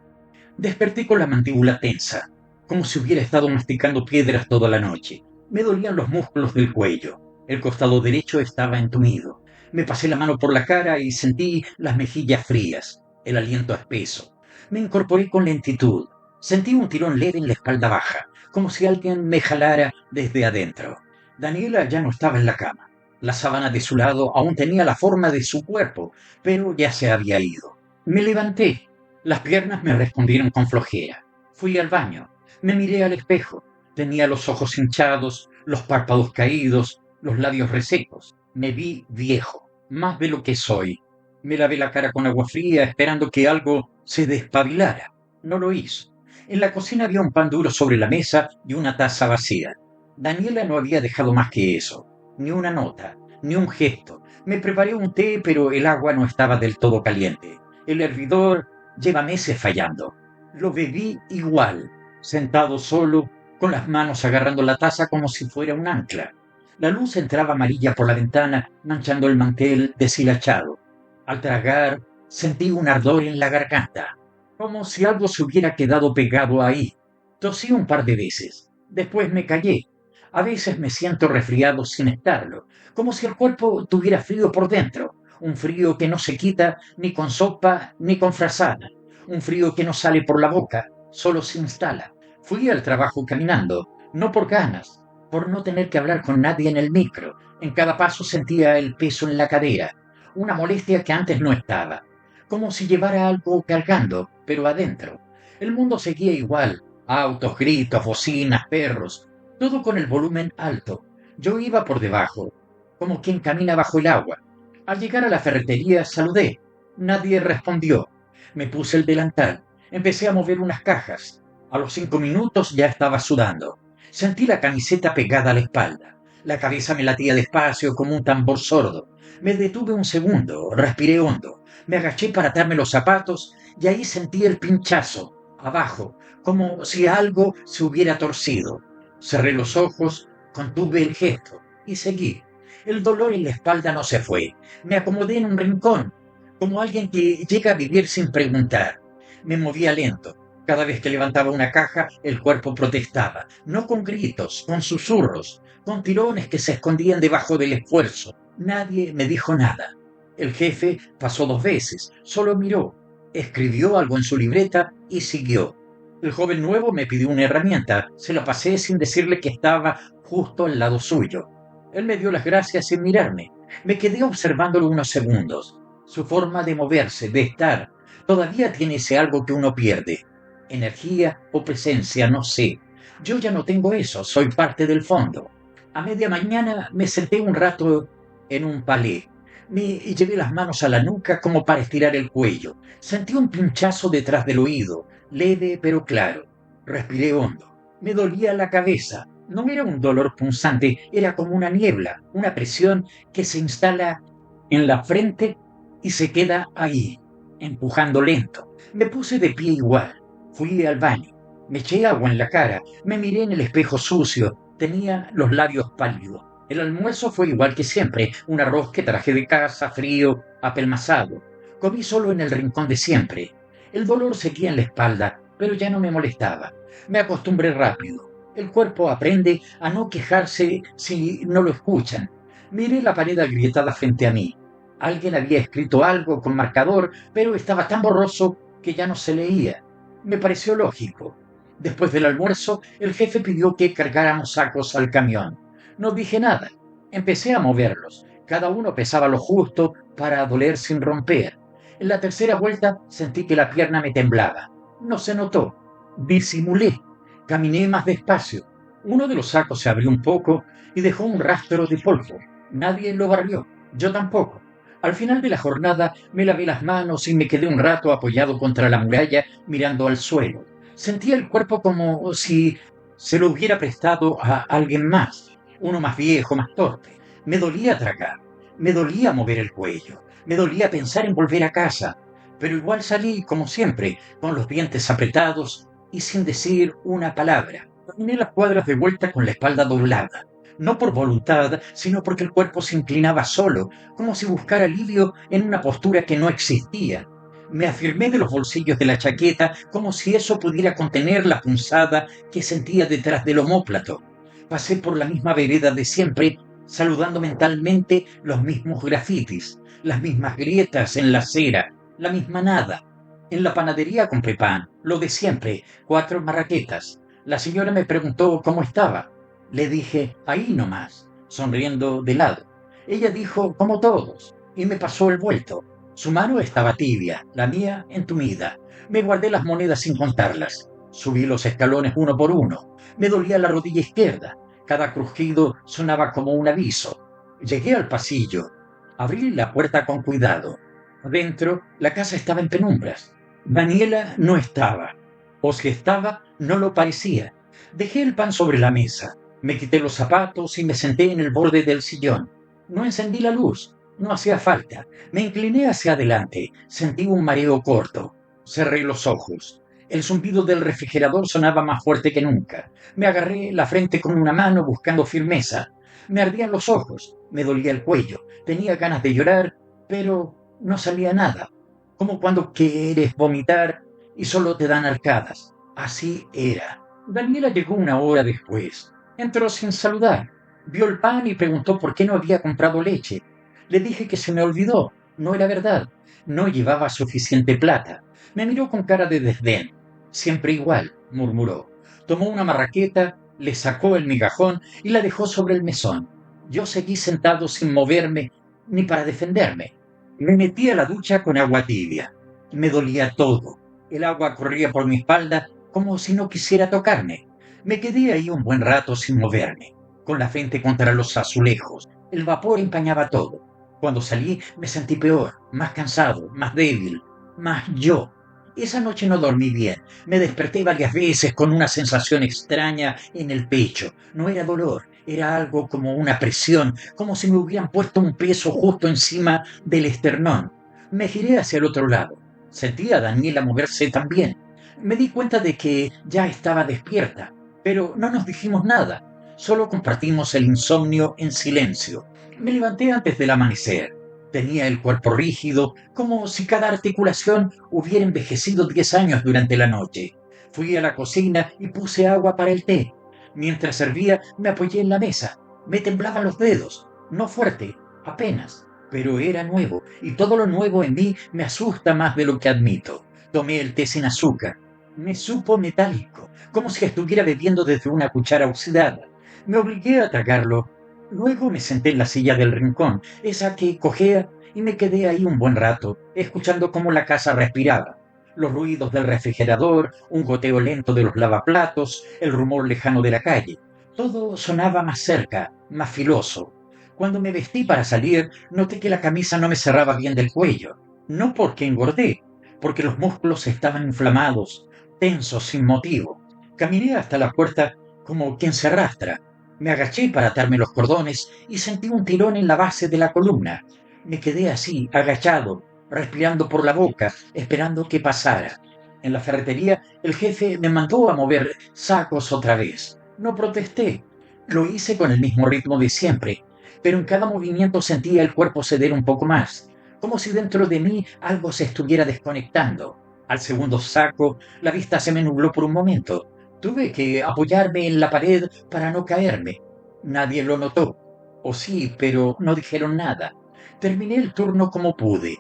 Desperté con la mandíbula tensa, como si hubiera estado masticando piedras toda la noche. Me dolían los músculos del cuello. El costado derecho estaba entumido. Me pasé la mano por la cara y sentí las mejillas frías, el aliento espeso. Me incorporé con lentitud. Sentí un tirón leve en la espalda baja, como si alguien me jalara desde adentro. Daniela ya no estaba en la cama. La sábana de su lado aún tenía la forma de su cuerpo, pero ya se había ido. Me levanté. Las piernas me respondieron con flojera. Fui al baño. Me miré al espejo. Tenía los ojos hinchados, los párpados caídos, los labios resecos. Me vi viejo, más de lo que soy. Me lavé la cara con agua fría esperando que algo se despabilara. No lo hizo. En la cocina había un pan duro sobre la mesa y una taza vacía. Daniela no había dejado más que eso. Ni una nota, ni un gesto. Me preparé un té, pero el agua no estaba del todo caliente. El hervidor lleva meses fallando. Lo bebí igual, sentado solo, con las manos agarrando la taza como si fuera un ancla. La luz entraba amarilla por la ventana, manchando el mantel deshilachado. Al tragar, sentí un ardor en la garganta, como si algo se hubiera quedado pegado ahí. Tosí un par de veces. Después me callé. A veces me siento resfriado sin estarlo, como si el cuerpo tuviera frío por dentro, un frío que no se quita ni con sopa ni con frazada, un frío que no sale por la boca, solo se instala. Fui al trabajo caminando, no por ganas, por no tener que hablar con nadie en el micro. En cada paso sentía el peso en la cadera, una molestia que antes no estaba, como si llevara algo cargando, pero adentro. El mundo seguía igual, autos, gritos, bocinas, perros, todo con el volumen alto. Yo iba por debajo, como quien camina bajo el agua. Al llegar a la ferretería saludé. Nadie respondió. Me puse el delantal. Empecé a mover unas cajas. A los 5 minutos ya estaba sudando. Sentí la camiseta pegada a la espalda. La cabeza me latía despacio como un tambor sordo. Me detuve un segundo, respiré hondo. Me agaché para atarme los zapatos y ahí sentí el pinchazo, abajo, como si algo se hubiera torcido. Cerré los ojos, contuve el gesto y seguí. El dolor en la espalda no se fue. Me acomodé en un rincón, como alguien que llega a vivir sin preguntar. Me movía lento. Cada vez que levantaba una caja, el cuerpo protestaba, no con gritos, con susurros, con tirones que se escondían debajo del esfuerzo. Nadie me dijo nada. El jefe pasó 2 veces, solo miró, escribió algo en su libreta y siguió. El joven nuevo me pidió una herramienta, se la pasé sin decirle que estaba justo al lado suyo. Él me dio las gracias sin mirarme. Me quedé observándolo unos segundos. Su forma de moverse, de estar, Todavía tiene ese algo que uno pierde. Energía o presencia, no sé. Yo ya no tengo eso, soy parte del fondo. A media mañana me senté un rato en un palé. Me llevé las manos a la nuca como para estirar el cuello. Sentí un pinchazo detrás del oído, leve pero claro. Respiré hondo. Me dolía la cabeza. No era un dolor punzante, era como una niebla, una presión que se instala en la frente y se queda ahí, empujando lento. Me puse de pie igual. Fui al baño. Me eché agua en la cara. Me miré en el espejo sucio. Tenía los labios pálidos. El almuerzo fue igual que siempre, un arroz que traje de casa, frío, apelmazado. Comí solo en el rincón de siempre. El dolor seguía en la espalda, pero ya no me molestaba. Me acostumbré rápido. El cuerpo aprende a no quejarse si no lo escuchan. Miré la pared agrietada frente a mí. Alguien había escrito algo con marcador, pero estaba tan borroso que ya no se leía. Me pareció lógico. Después del almuerzo, el jefe pidió que cargáramos sacos al camión. No dije nada. Empecé a moverlos. Cada uno pesaba lo justo para doler sin romper. En la tercera vuelta sentí que la pierna me temblaba. No se notó. Disimulé. Caminé más despacio. Uno de los sacos se abrió un poco y dejó un rastro de polvo. Nadie lo barrió. Yo tampoco. Al final de la jornada me lavé las manos y me quedé un rato apoyado contra la muralla mirando al suelo. Sentía el cuerpo como si se lo hubiera prestado a alguien más, uno más viejo, más torpe. Me dolía tragar, me dolía mover el cuello, me dolía pensar en volver a casa, pero igual salí, como siempre, con los dientes apretados y sin decir una palabra. Caminé las cuadras de vuelta con la espalda doblada, no por voluntad, sino porque el cuerpo se inclinaba solo, como si buscara alivio en una postura que no existía. Me afirmé de los bolsillos de la chaqueta como si eso pudiera contener la punzada que sentía detrás del omóplato. Pasé por la misma vereda de siempre, saludando mentalmente los mismos grafitis, las mismas grietas en la acera, la misma nada. En la panadería compré pan, lo de siempre, 4 marraquetas. La señora me preguntó cómo estaba. Le dije, ahí nomás, sonriendo de lado. Ella dijo, como todos, y me pasó el vuelto. Su mano estaba tibia, la mía entumida. Me guardé las monedas sin contarlas. Subí los escalones uno por uno. Me dolía la rodilla izquierda. Cada crujido sonaba como un aviso. Llegué al pasillo. Abrí la puerta con cuidado. Adentro, la casa estaba en penumbras. Daniela no estaba. O si estaba, no lo parecía. Dejé el pan sobre la mesa. Me quité los zapatos y me senté en el borde del sillón. No encendí la luz. No hacía falta. Me incliné hacia adelante. Sentí un mareo corto. Cerré los ojos. El zumbido del refrigerador sonaba más fuerte que nunca. Me agarré la frente con una mano buscando firmeza. Me ardían los ojos. Me dolía el cuello. Tenía ganas de llorar, pero no salía nada. Como cuando quieres vomitar y solo te dan arcadas. Así era. Daniela llegó una hora después. Entró sin saludar. Vio el pan y preguntó por qué no había comprado leche. Le dije que se me olvidó. No era verdad. No llevaba suficiente plata. Me miró con cara de desdén. Siempre igual, murmuró. Tomó una marraqueta, le sacó el migajón y la dejó sobre el mesón. Yo seguí sentado sin moverme ni para defenderme. Me metí a la ducha con agua tibia. Me dolía todo. El agua corría por mi espalda como si no quisiera tocarme. Me quedé ahí un buen rato sin moverme, con la frente contra los azulejos. El vapor empañaba todo. Cuando salí me sentí peor, más cansado, más débil, más yo. Esa noche no dormí bien. Me desperté varias veces con una sensación extraña en el pecho. No era dolor, era algo como una presión, como si me hubieran puesto un peso justo encima del esternón. Me giré hacia el otro lado. Sentí a Daniela moverse también. Me di cuenta de que ya estaba despierta, pero no nos dijimos nada. Solo compartimos el insomnio en silencio. Me levanté antes del amanecer. Tenía el cuerpo rígido, como si cada articulación hubiera envejecido 10 años durante la noche. Fui a la cocina y puse agua para el té. Mientras servía, me apoyé en la mesa. Me temblaban los dedos. No fuerte, apenas. Pero era nuevo, y todo lo nuevo en mí me asusta más de lo que admito. Tomé el té sin azúcar. Me supo metálico, como si estuviera bebiendo desde una cuchara oxidada. Me obligué a tragarlo. Luego me senté en la silla del rincón, esa que cojea, y me quedé ahí un buen rato, escuchando cómo la casa respiraba. Los ruidos del refrigerador, un goteo lento de los lavaplatos, el rumor lejano de la calle. Todo sonaba más cerca, más filoso. Cuando me vestí para salir, noté que la camisa no me cerraba bien del cuello. No porque engordé, porque los músculos estaban inflamados, tensos sin motivo. Caminé hasta la puerta como quien se arrastra. Me agaché para atarme los cordones y sentí un tirón en la base de la columna. Me quedé así, agachado, respirando por la boca, esperando que pasara. En la ferretería, el jefe me mandó a mover sacos otra vez. No protesté. Lo hice con el mismo ritmo de siempre, pero en cada movimiento sentía el cuerpo ceder un poco más, como si dentro de mí algo se estuviera desconectando. Al segundo saco, la vista se me nubló por un momento. Tuve que apoyarme en la pared para no caerme. Nadie lo notó. O sí, pero no dijeron nada. Terminé el turno como pude.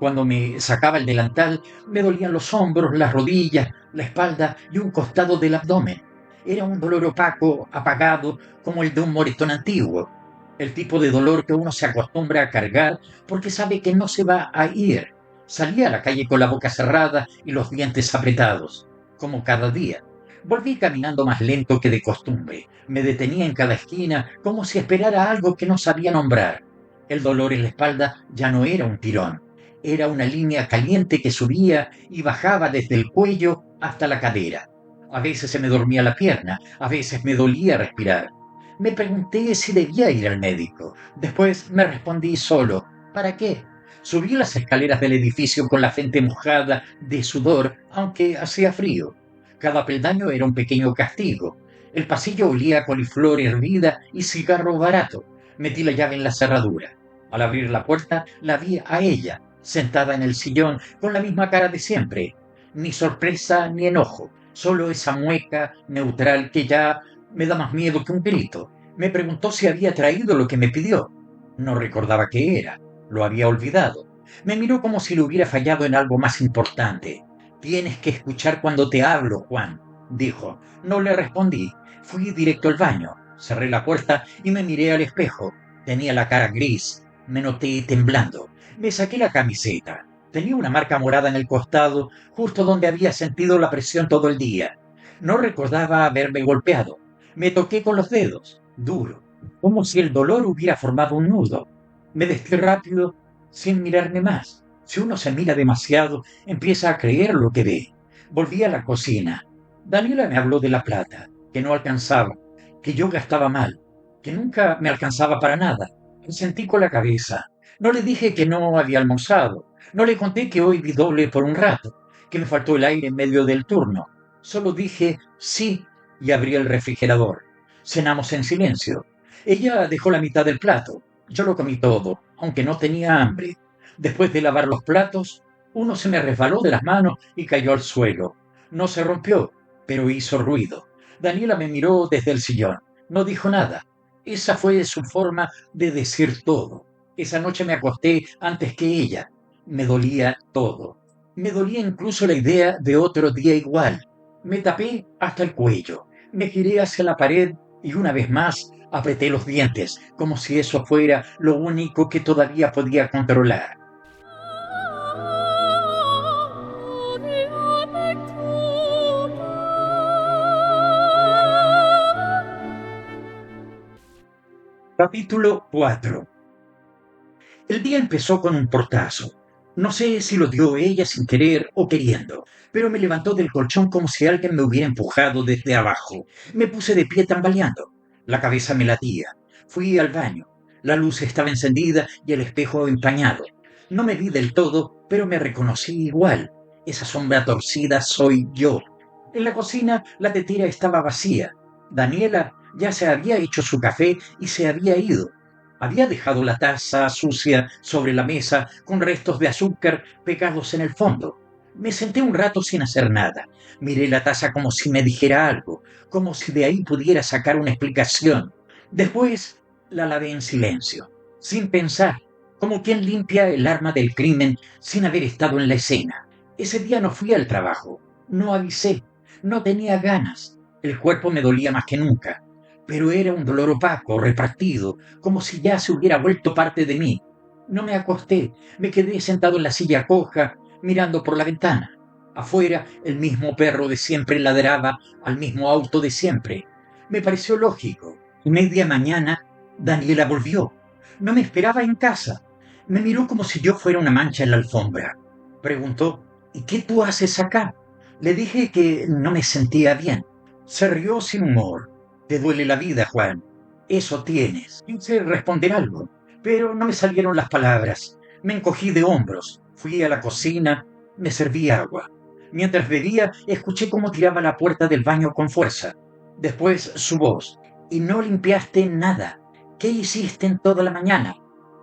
Cuando me sacaba el delantal, me dolían los hombros, las rodillas, la espalda y un costado del abdomen. Era un dolor opaco, apagado, como el de un moretón antiguo. El tipo de dolor que uno se acostumbra a cargar porque sabe que no se va a ir. Salí a la calle con la boca cerrada y los dientes apretados, como cada día. Volví caminando más lento que de costumbre. Me detenía en cada esquina como si esperara algo que no sabía nombrar. El dolor en la espalda ya no era un tirón. Era una línea caliente que subía y bajaba desde el cuello hasta la cadera. A veces se me dormía la pierna, a veces me dolía respirar. Me pregunté si debía ir al médico. Después me respondí solo, ¿para qué? Subí las escaleras del edificio con la frente mojada de sudor, aunque hacía frío. Cada peldaño era un pequeño castigo. El pasillo olía a coliflor hervida y cigarro barato. Metí la llave en la cerradura. Al abrir la puerta, la vi a ella, sentada en el sillón, con la misma cara de siempre. Ni sorpresa ni enojo, solo esa mueca neutral que ya me da más miedo que un grito. Me preguntó si había traído lo que me pidió. No recordaba qué era. Lo había olvidado. Me miró como si le hubiera fallado en algo más importante. Tienes que escuchar cuando te hablo, Juan, dijo. No le respondí. Fui directo al baño. Cerré la puerta y me miré al espejo. Tenía la cara gris. Me noté temblando. Me saqué la camiseta. Tenía una marca morada en el costado, justo donde había sentido la presión todo el día. No recordaba haberme golpeado. Me toqué con los dedos, duro, como si el dolor hubiera formado un nudo. Me vestí rápido, sin mirarme más. Si uno se mira demasiado, empieza a creer lo que ve. Volví a la cocina. Daniela me habló de la plata, que no alcanzaba, que yo gastaba mal, que nunca me alcanzaba para nada. Sentí con la cabeza. No le dije que no había almorzado. No le conté que hoy vi doble por un rato, que me faltó el aire en medio del turno. Solo dije sí y abrí el refrigerador. Cenamos en silencio. Ella dejó la mitad del plato. Yo lo comí todo, aunque no tenía hambre. Después de lavar los platos, uno se me resbaló de las manos y cayó al suelo. No se rompió, pero hizo ruido. Daniela me miró desde el sillón. No dijo nada. Esa fue su forma de decir todo. Esa noche me acosté antes que ella. Me dolía todo. Me dolía incluso la idea de otro día igual. Me tapé hasta el cuello. Me giré hacia la pared y una vez más apreté los dientes, como si eso fuera lo único que todavía podía controlar. Capítulo 4. El día empezó con un portazo. No sé si lo dio ella sin querer o queriendo, pero me levantó del colchón como si alguien me hubiera empujado desde abajo. Me puse de pie tambaleando. La cabeza me latía. Fui al baño. La luz estaba encendida y el espejo empañado. No me vi del todo, pero me reconocí igual. Esa sombra torcida soy yo. En la cocina la tetera estaba vacía. Daniela ya se había hecho su café y se había ido. Había dejado la taza sucia sobre la mesa con restos de azúcar pegados en el fondo. Me senté un rato sin hacer nada. Miré la taza como si me dijera algo, como si de ahí pudiera sacar una explicación. Después la lavé en silencio, sin pensar, como quien limpia el arma del crimen sin haber estado en la escena. Ese día no fui al trabajo, no avisé, no tenía ganas. El cuerpo me dolía más que nunca, pero era un dolor opaco, repartido, como si ya se hubiera vuelto parte de mí. No me acosté, me quedé sentado en la silla coja, mirando por la ventana. Afuera, el mismo perro de siempre ladraba al mismo auto de siempre. Me pareció lógico. Media mañana, Daniela volvió. No me esperaba en casa. Me miró como si yo fuera una mancha en la alfombra. Preguntó, ¿y qué tú haces acá? Le dije que no me sentía bien. Se rió sin humor. Te duele la vida, Juan. Eso tienes. Quise responder algo, pero no me salieron las palabras. Me encogí de hombros. Fui a la cocina, me serví agua. Mientras bebía, escuché cómo tiraba la puerta del baño con fuerza. Después su voz. Y no limpiaste nada. ¿Qué hiciste en toda la mañana?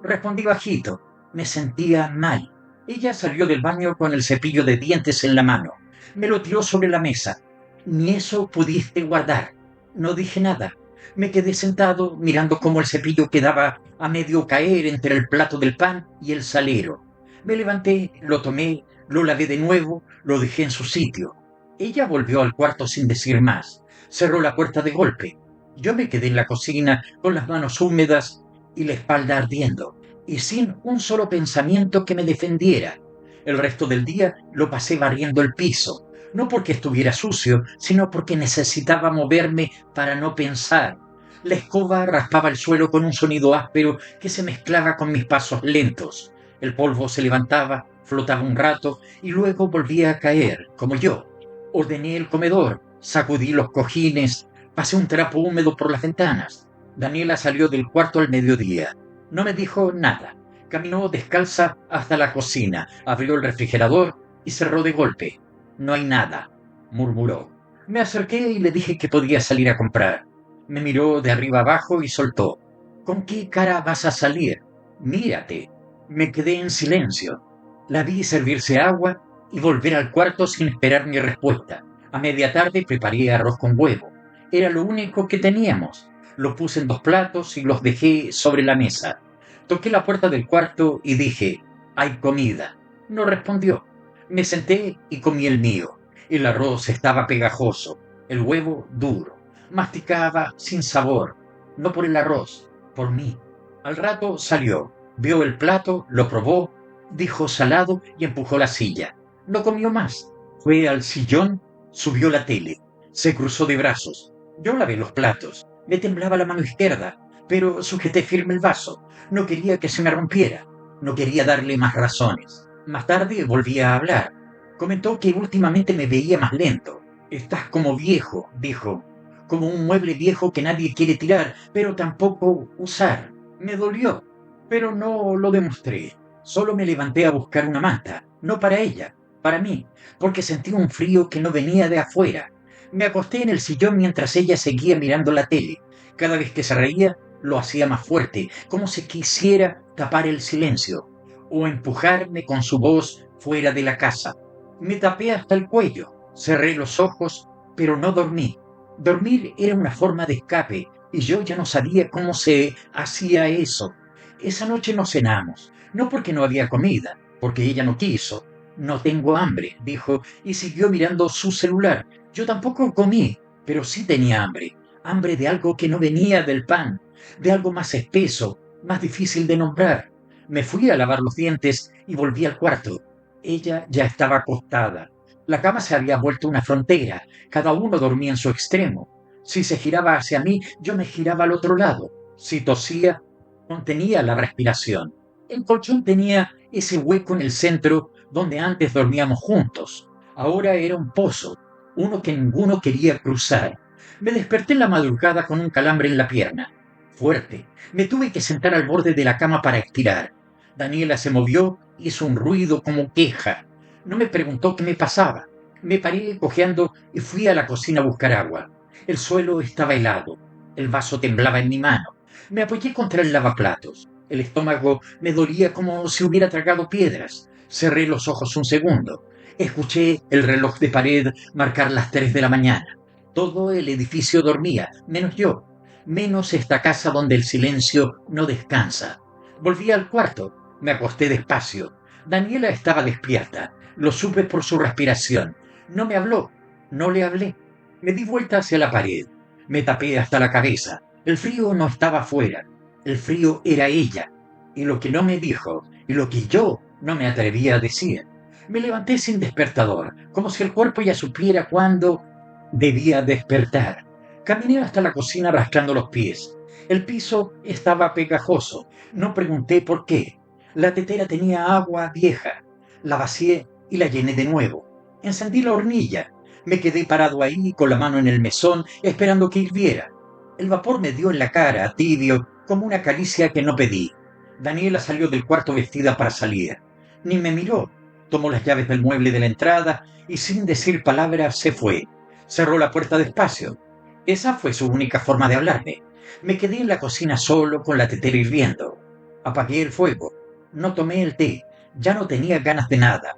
Respondí bajito. Me sentía mal. Ella salió del baño con el cepillo de dientes en la mano. Me lo tiró sobre la mesa. Ni eso pudiste guardar. No dije nada. Me quedé sentado mirando cómo el cepillo quedaba a medio caer entre el plato del pan y el salero. Me levanté, lo tomé, lo lavé de nuevo, lo dejé en su sitio. Ella volvió al cuarto sin decir más. Cerró la puerta de golpe. Yo me quedé en la cocina con las manos húmedas y la espalda ardiendo, y sin un solo pensamiento que me defendiera. El resto del día lo pasé barriendo el piso, no porque estuviera sucio, sino porque necesitaba moverme para no pensar. La escoba raspaba el suelo con un sonido áspero que se mezclaba con mis pasos lentos. El polvo se levantaba, flotaba un rato y luego volvía a caer, como yo. Ordené el comedor, sacudí los cojines, pasé un trapo húmedo por las ventanas. Daniela salió del cuarto al mediodía. No me dijo nada. Caminó descalza hasta la cocina, abrió el refrigerador y cerró de golpe. No hay nada, murmuró. Me acerqué y le dije que podía salir a comprar. Me miró de arriba abajo y soltó. ¿Con qué cara vas a salir? Mírate. Me quedé en silencio. La vi servirse agua y volver al cuarto sin esperar mi respuesta. A media tarde preparé arroz con huevo. Era lo único que teníamos. Lo puse en 2 platos y los dejé sobre la mesa. Toqué la puerta del cuarto y dije, «Hay comida». No respondió. Me senté y comí el mío. El arroz estaba pegajoso, el huevo duro. Masticaba sin sabor, no por el arroz, por mí. Al rato salió, vio el plato, lo probó, dijo salado y empujó la silla. No comió más. Fue al sillón, subió la tele, se cruzó de brazos. Yo lavé los platos. Me temblaba la mano izquierda, pero sujeté firme el vaso. No quería que se me rompiera. No quería darle más razones. Más tarde volví a hablar. Comentó que últimamente me veía más lento. Estás como viejo, dijo. Como un mueble viejo que nadie quiere tirar, pero tampoco usar. Me dolió, pero no lo demostré. Solo me levanté a buscar una manta, no para ella, para mí, porque sentí un frío que no venía de afuera. Me acosté en el sillón mientras ella seguía mirando la tele. Cada vez que se reía, lo hacía más fuerte, como si quisiera tapar el silencio o empujarme con su voz fuera de la casa. Me tapé hasta el cuello, cerré los ojos, pero no dormí. Dormir era una forma de escape y yo ya no sabía cómo se hacía eso. Esa noche no cenamos, no porque no había comida, porque ella no quiso. No tengo hambre, dijo, y siguió mirando su celular. Yo tampoco comí, pero sí tenía hambre. Hambre de algo que no venía del pan, de algo más espeso, más difícil de nombrar. Me fui a lavar los dientes y volví al cuarto. Ella ya estaba acostada. La cama se había vuelto una frontera. Cada uno dormía en su extremo. Si se giraba hacia mí, yo me giraba al otro lado. Si tosía, contenía la respiración. El colchón tenía ese hueco en el centro donde antes dormíamos juntos. Ahora era un pozo, uno que ninguno quería cruzar. Me desperté en la madrugada con un calambre en la pierna. Fuerte. Me tuve que sentar al borde de la cama para estirar. Daniela se movió, hizo un ruido como queja. No me preguntó qué me pasaba. Me paré cojeando y fui a la cocina a buscar agua. El suelo estaba helado. El vaso temblaba en mi mano. Me apoyé contra el lavaplatos. El estómago me dolía como si hubiera tragado piedras. Cerré los ojos un segundo. Escuché el reloj de pared marcar las 3 de la mañana. Todo el edificio dormía, menos yo, menos esta casa donde el silencio no descansa. Volví al cuarto. Me acosté despacio. Daniela estaba despierta. Lo supe por su respiración. No me habló. No le hablé. Me di vuelta hacia la pared. Me tapé hasta la cabeza. El frío no estaba afuera. El frío era ella. Y lo que no me dijo, y lo que yo no me atrevía a decir. Me levanté sin despertador, como si el cuerpo ya supiera cuándo debía despertar. Caminé hasta la cocina arrastrando los pies. El piso estaba pegajoso. No pregunté por qué. La tetera tenía agua vieja. La vacié y la llené de nuevo. Encendí la hornilla. Me quedé parado ahí con la mano en el mesón, esperando que hirviera. El vapor me dio en la cara, tibio, como una caricia que no pedí. Daniela salió del cuarto vestida para salir. Ni me miró. Tomó las llaves del mueble de la entrada y sin decir palabra se fue. Cerró la puerta despacio. Esa fue su única forma de hablarme. Me quedé en la cocina solo con la tetera hirviendo. Apagué el fuego. No tomé el té. Ya no tenía ganas de nada.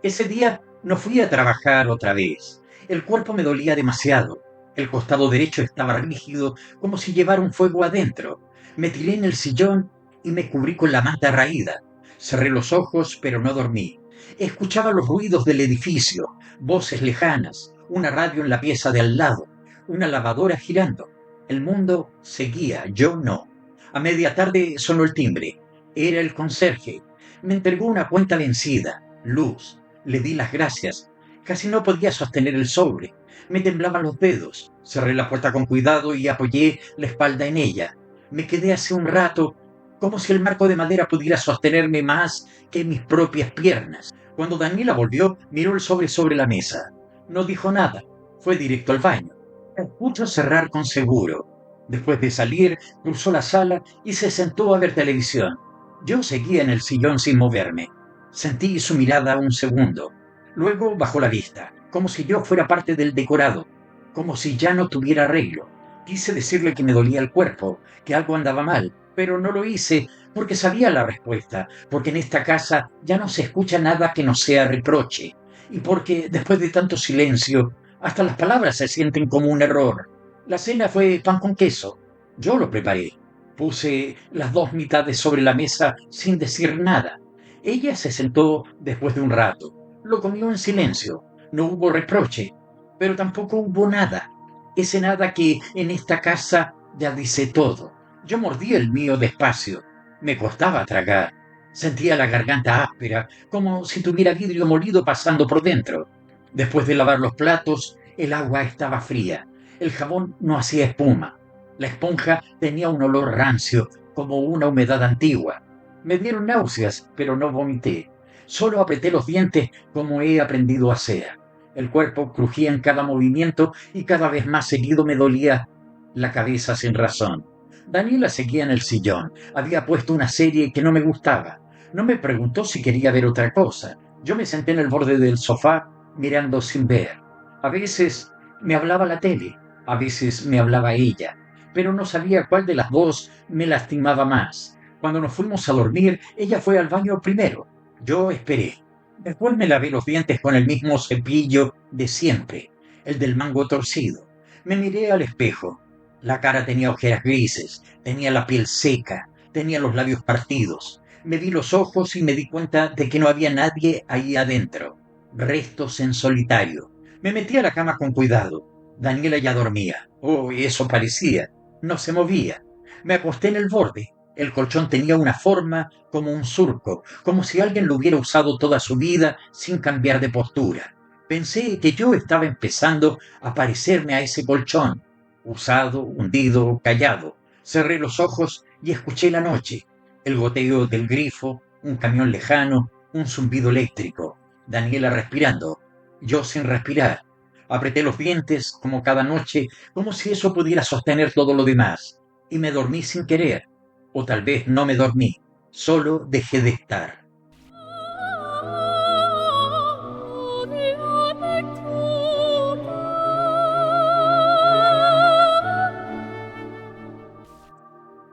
Ese día no fui a trabajar otra vez. El cuerpo me dolía demasiado. El costado derecho estaba rígido, como si llevara un fuego adentro. Me tiré en el sillón y me cubrí con la manta raída. Cerré los ojos, pero no dormí. Escuchaba los ruidos del edificio, voces lejanas, una radio en la pieza de al lado, una lavadora girando. El mundo seguía, yo no. A media tarde sonó el timbre. Era el conserje. Me entregó una cuenta vencida, luz. Le di las gracias. Casi no podía sostener el sobre. Me temblaban los dedos. Cerré la puerta con cuidado y apoyé la espalda en ella. Me quedé hace un rato, como si el marco de madera pudiera sostenerme más que mis propias piernas. Cuando Daniela volvió, miró el sobre la mesa. No dijo nada. Fue directo al baño. Escucho cerrar con seguro. Después de salir, cruzó la sala y se sentó a ver televisión. Yo seguía en el sillón sin moverme. Sentí su mirada un segundo. Luego bajó la vista, como si yo fuera parte del decorado, como si ya no tuviera arreglo. Quise decirle que me dolía el cuerpo, que algo andaba mal, pero no lo hice porque sabía la respuesta, porque en esta casa ya no se escucha nada que no sea reproche, y porque después de tanto silencio, hasta las palabras se sienten como un error. La cena fue pan con queso. Yo lo preparé. Puse las dos mitades sobre la mesa sin decir nada. Ella se sentó después de un rato. Lo comió en silencio. No hubo reproche, pero tampoco hubo nada. Ese nada que en esta casa ya dice todo. Yo mordí el mío despacio. Me costaba tragar. Sentía la garganta áspera, como si tuviera vidrio molido pasando por dentro. Después de lavar los platos, el agua estaba fría. El jabón no hacía espuma. La esponja tenía un olor rancio, como una humedad antigua. Me dieron náuseas, pero no vomité. Solo apreté los dientes como he aprendido a hacer. El cuerpo crujía en cada movimiento y cada vez más seguido me dolía la cabeza sin razón. Daniela seguía en el sillón. Había puesto una serie que no me gustaba. No me preguntó si quería ver otra cosa. Yo me senté en el borde del sofá mirando sin ver. A veces me hablaba la tele, a veces me hablaba ella, pero no sabía cuál de las dos me lastimaba más. Cuando nos fuimos a dormir, ella fue al baño primero. Yo esperé. Después me lavé los dientes con el mismo cepillo de siempre, el del mango torcido. Me miré al espejo. La cara tenía ojeras grises, tenía la piel seca, tenía los labios partidos. Me vi los ojos y me di cuenta de que no había nadie ahí adentro. Restos en solitario. Me metí a la cama con cuidado. Daniela ya dormía. Oh, eso parecía. No se movía. Me acosté en el borde. El colchón tenía una forma como un surco, como si alguien lo hubiera usado toda su vida sin cambiar de postura. Pensé que yo estaba empezando a parecerme a ese colchón, usado, hundido, callado. Cerré los ojos y escuché la noche, el goteo del grifo, un camión lejano, un zumbido eléctrico. Daniela respirando, yo sin respirar. Apreté los dientes, como cada noche, como si eso pudiera sostener todo lo demás, y me dormí sin querer. O tal vez no me dormí, solo dejé de estar.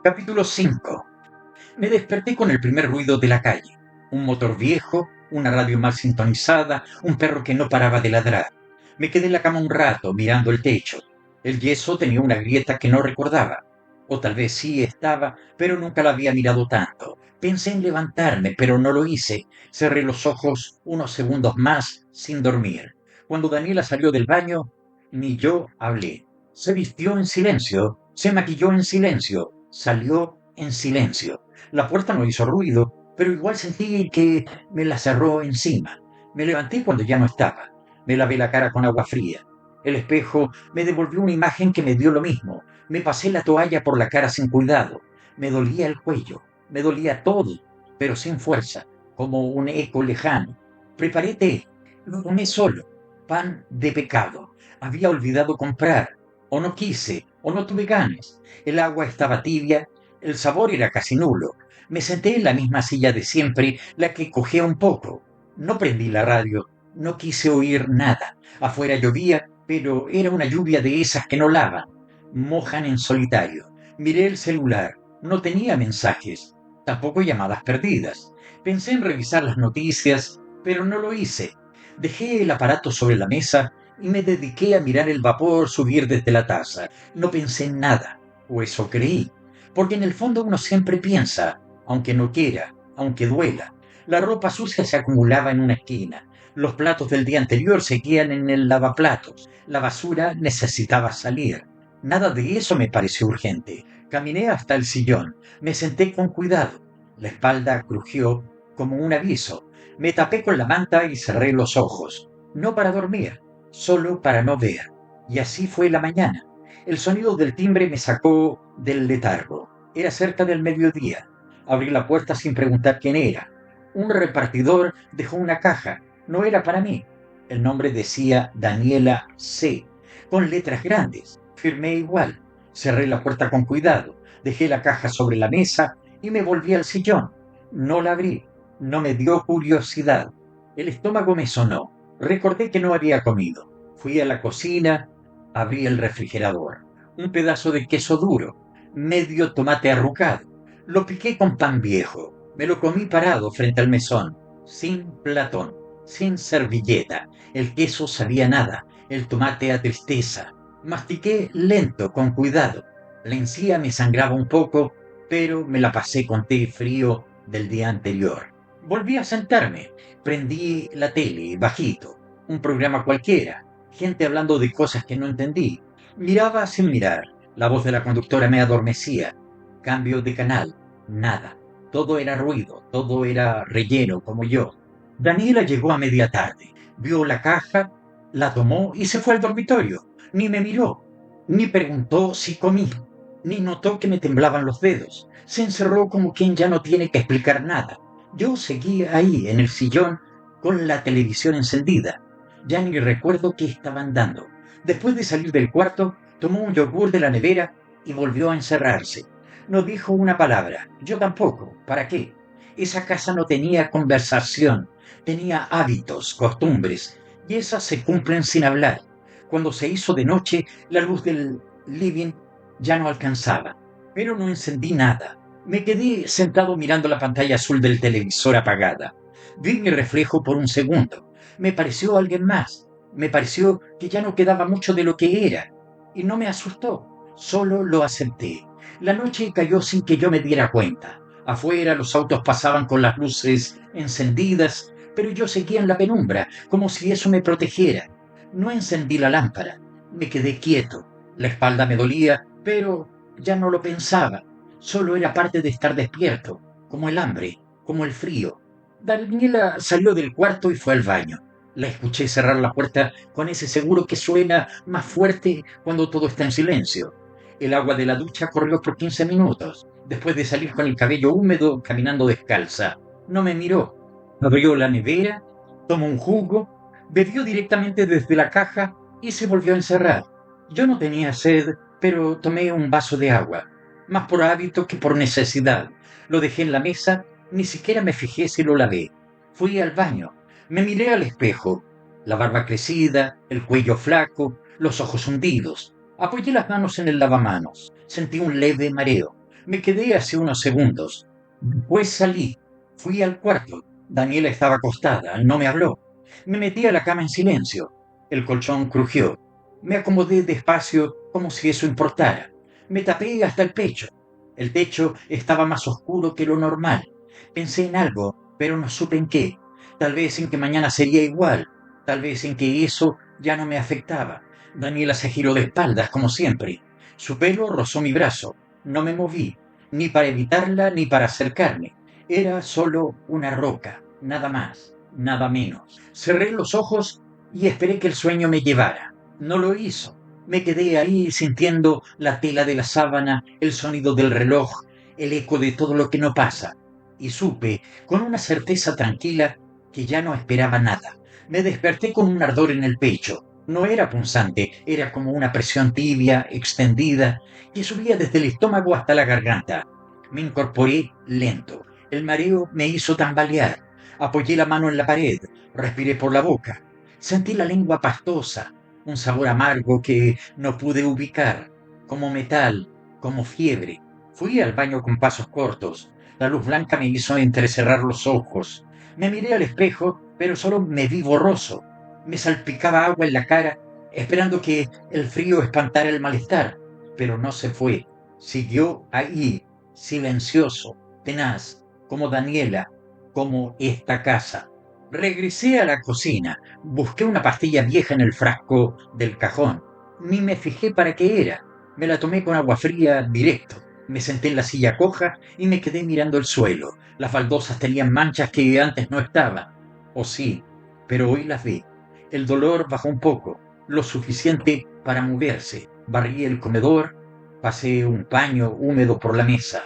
Capítulo 5. Me desperté con el primer ruido de la calle. Un motor viejo, una radio mal sintonizada, un perro que no paraba de ladrar. Me quedé en la cama un rato, mirando el techo. El yeso tenía una grieta que no recordaba. O tal vez sí estaba, pero nunca la había mirado tanto. Pensé en levantarme, pero no lo hice. Cerré los ojos unos segundos más, sin dormir. Cuando Daniela salió del baño, ni yo hablé. Se vistió en silencio, se maquilló en silencio, salió en silencio. La puerta no hizo ruido, pero igual sentí que me la cerró encima. Me levanté cuando ya no estaba. Me lavé la cara con agua fría. El espejo me devolvió una imagen que me dio lo mismo. Me pasé la toalla por la cara sin cuidado. Me dolía el cuello, me dolía todo, pero sin fuerza, como un eco lejano. Preparé té, lo tomé solo. Pan de pecado. Había olvidado comprar. O no quise, o no tuve ganas. El agua estaba tibia, el sabor era casi nulo. Me senté en la misma silla de siempre, la que cogía un poco. No prendí la radio, no quise oír nada. Afuera llovía, pero era una lluvia de esas que no lavan, mojan en solitario. Miré el celular, no tenía mensajes, tampoco llamadas perdidas. Pensé en revisar las noticias, pero no lo hice. Dejé el aparato sobre la mesa y me dediqué a mirar el vapor subir desde la taza. No pensé en nada, o eso creí, porque en el fondo uno siempre piensa, aunque no quiera, aunque duela. La ropa sucia se acumulaba en una esquina. Los platos del día anterior seguían en el lavaplatos. La basura necesitaba salir. Nada de eso me pareció urgente. Caminé hasta el sillón. Me senté con cuidado. La espalda crujió como un aviso. Me tapé con la manta y cerré los ojos. No para dormir, solo para no ver. Y así fue la mañana. El sonido del timbre me sacó del letargo. Era cerca del mediodía. Abrí la puerta sin preguntar quién era. Un repartidor dejó una caja. No era para mí. El nombre decía Daniela C., con letras grandes. Firmé igual. Cerré la puerta con cuidado. Dejé la caja sobre la mesa y me volví al sillón. No la abrí. No me dio curiosidad. El estómago me sonó. Recordé que no había comido. Fui a la cocina, abrí el refrigerador. Un pedazo de queso duro, medio tomate arrugado. Lo piqué con pan viejo. Me lo comí parado frente al mesón, sin platón, sin servilleta. El queso sabía nada, el tomate a tristeza. Mastiqué lento, con cuidado. La encía me sangraba un poco, pero me la pasé con té frío del día anterior. Volví a sentarme. Prendí la tele, bajito. Un programa cualquiera. Gente hablando de cosas que no entendí. Miraba sin mirar. La voz de la conductora me adormecía. Cambio de canal. Nada. Todo era ruido, todo era relleno, como yo. Daniela llegó a media tarde. Vio la caja, la tomó y se fue al dormitorio. Ni me miró, ni preguntó si comí, ni notó que me temblaban los dedos. Se encerró como quien ya no tiene que explicar nada. Yo seguía ahí, en el sillón, con la televisión encendida. Ya ni recuerdo qué estaban dando. Después de salir del cuarto, tomó un yogur de la nevera y volvió a encerrarse. No dijo una palabra. Yo tampoco. ¿Para qué? Esa casa no tenía conversación. Tenía hábitos, costumbres, y esas se cumplen sin hablar. Cuando se hizo de noche, la luz del living ya no alcanzaba. Pero no encendí nada. Me quedé sentado mirando la pantalla azul del televisor apagada. Vi mi reflejo por un segundo. Me pareció alguien más. Me pareció que ya no quedaba mucho de lo que era. Y no me asustó. Solo lo acepté. La noche cayó sin que yo me diera cuenta. Afuera los autos pasaban con las luces encendidas, pero yo seguía en la penumbra, como si eso me protegiera. No encendí la lámpara. Me quedé quieto. La espalda me dolía, pero ya no lo pensaba. Solo era parte de estar despierto, como el hambre, como el frío. Daniela salió del cuarto y fue al baño. La escuché cerrar la puerta con ese seguro que suena más fuerte cuando todo está en silencio. El agua de la ducha corrió por 15 minutos, después de salir con el cabello húmedo, caminando descalza. No me miró. Abrió la nevera, tomó un jugo, bebió directamente desde la caja y se volvió a encerrar. Yo no tenía sed, pero tomé un vaso de agua, más por hábito que por necesidad. Lo dejé en la mesa, ni siquiera me fijé si lo lavé. Fui al baño, me miré al espejo, la barba crecida, el cuello flaco, los ojos hundidos. Apoyé las manos en el lavamanos, sentí un leve mareo. Me quedé hace unos segundos. Después salí, fui al cuarto. Daniela estaba acostada, no me habló. Me metí a la cama en silencio. El colchón crujió. Me acomodé despacio como si eso importara. Me tapé hasta el pecho. El techo estaba más oscuro que lo normal. Pensé en algo, pero no supe en qué. Tal vez en que mañana sería igual. Tal vez en que eso ya no me afectaba. Daniela se giró de espaldas, como siempre. Su pelo rozó mi brazo. No me moví, ni para evitarla ni para acercarme. Era solo una roca, nada más. nada menos. Cerré los ojos y esperé que el sueño me llevara. No lo hizo. Me quedé ahí sintiendo la tela de la sábana, el sonido del reloj, el eco de todo lo que no pasa. Y supe, con una certeza tranquila, que ya no esperaba nada. Me desperté con un ardor en el pecho. No era punzante, era como una presión tibia, extendida, que subía desde el estómago hasta la garganta. Me incorporé lento. El mareo me hizo tambalear. Apoyé la mano en la pared, respiré por la boca. Sentí la lengua pastosa, un sabor amargo que no pude ubicar, como metal, como fiebre. Fui al baño con pasos cortos. La luz blanca me hizo entrecerrar los ojos. Me miré al espejo, pero solo me vi borroso. Me salpicaba agua en la cara, esperando que el frío espantara el malestar, pero no se fue. Siguió ahí, silencioso, tenaz, como Daniela, como esta casa. Regresé a la cocina, busqué una pastilla vieja en el frasco del cajón. Ni me fijé para qué era. Me la tomé con agua fría directo. Me senté en la silla coja y me quedé mirando el suelo. Las baldosas tenían manchas que antes no estaban. O sí, pero hoy las vi. El dolor bajó un poco, lo suficiente para moverse. Barrí el comedor, pasé un paño húmedo por la mesa.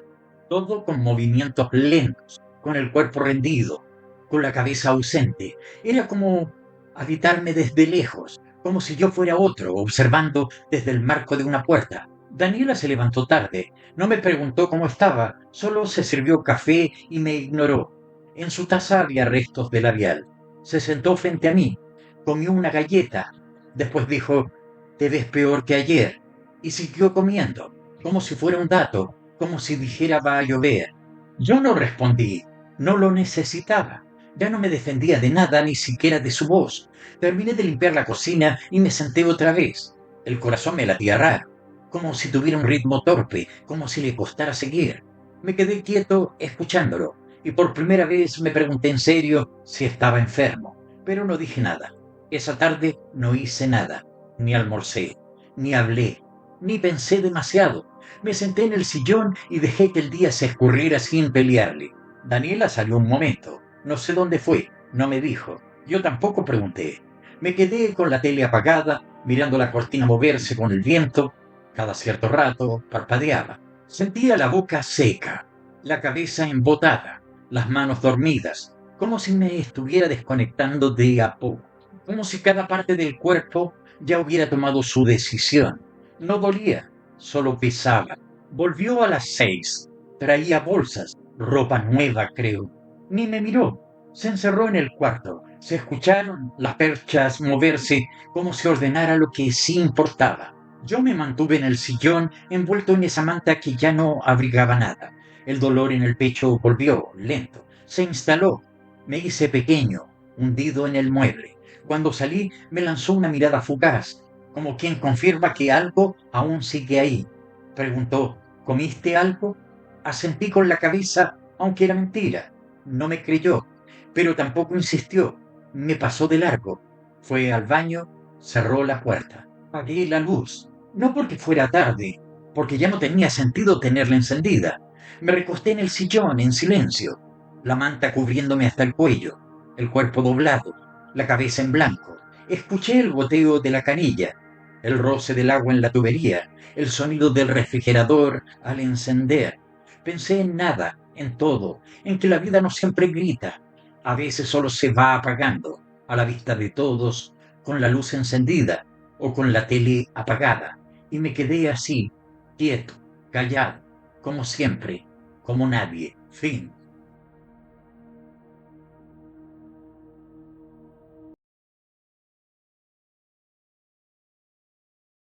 Todo con movimientos lentos, con el cuerpo rendido, con la cabeza ausente. Era como habitarme desde lejos, como si yo fuera otro, observando desde el marco de una puerta. Daniela se levantó tarde, no me preguntó cómo estaba, solo se sirvió café y me ignoró. En su taza había restos de labial. Se sentó frente a mí, comió una galleta, después dijo, te ves peor que ayer, y siguió comiendo, como si fuera un dato, como si dijera va a llover. Yo no respondí, no lo necesitaba. Ya no me defendía de nada, ni siquiera de su voz. Terminé de limpiar la cocina y me senté otra vez. El corazón me latía raro, como si tuviera un ritmo torpe, como si le costara seguir. Me quedé quieto escuchándolo, y por primera vez me pregunté en serio si estaba enfermo, pero no dije nada. Esa tarde no hice nada, ni almorcé, ni hablé, ni pensé demasiado. Me senté en el sillón y dejé que el día se escurriera sin pelearle. Daniela salió un momento. No sé dónde fue, no me dijo. Yo tampoco pregunté. Me quedé con la tele apagada, mirando la cortina moverse con el viento. Cada cierto rato parpadeaba. Sentía la boca seca, la cabeza embotada, las manos dormidas, como si me estuviera desconectando de a poco, como si cada parte del cuerpo ya hubiera tomado su decisión. No dolía, solo pesaba. Volvió a las 6. Traía bolsas, ropa nueva, creo. Ni me miró. Se encerró en el cuarto. Se escucharon las perchas moverse como si ordenara lo que sí importaba. Yo me mantuve en el sillón, envuelto en esa manta que ya no abrigaba nada. El dolor en el pecho volvió, lento. Se instaló. Me hice pequeño, hundido en el mueble. Cuando salí, me lanzó una mirada fugaz, como quien confirma que algo aún sigue ahí. Preguntó, ¿comiste algo? Asentí con la cabeza, aunque era mentira. No me creyó, pero tampoco insistió. Me pasó de largo. Fue al baño, cerró la puerta. Apagué la luz, no porque fuera tarde, porque ya no tenía sentido tenerla encendida. Me recosté en el sillón en silencio, la manta cubriéndome hasta el cuello, el cuerpo doblado, la cabeza en blanco. Escuché el goteo de la canilla, el roce del agua en la tubería, el sonido del refrigerador al encender. Pensé en nada, en todo, en que la vida no siempre grita, a veces solo se va apagando, a la vista de todos, con la luz encendida o con la tele apagada, y me quedé así, quieto, callado, como siempre, como nadie. Fin.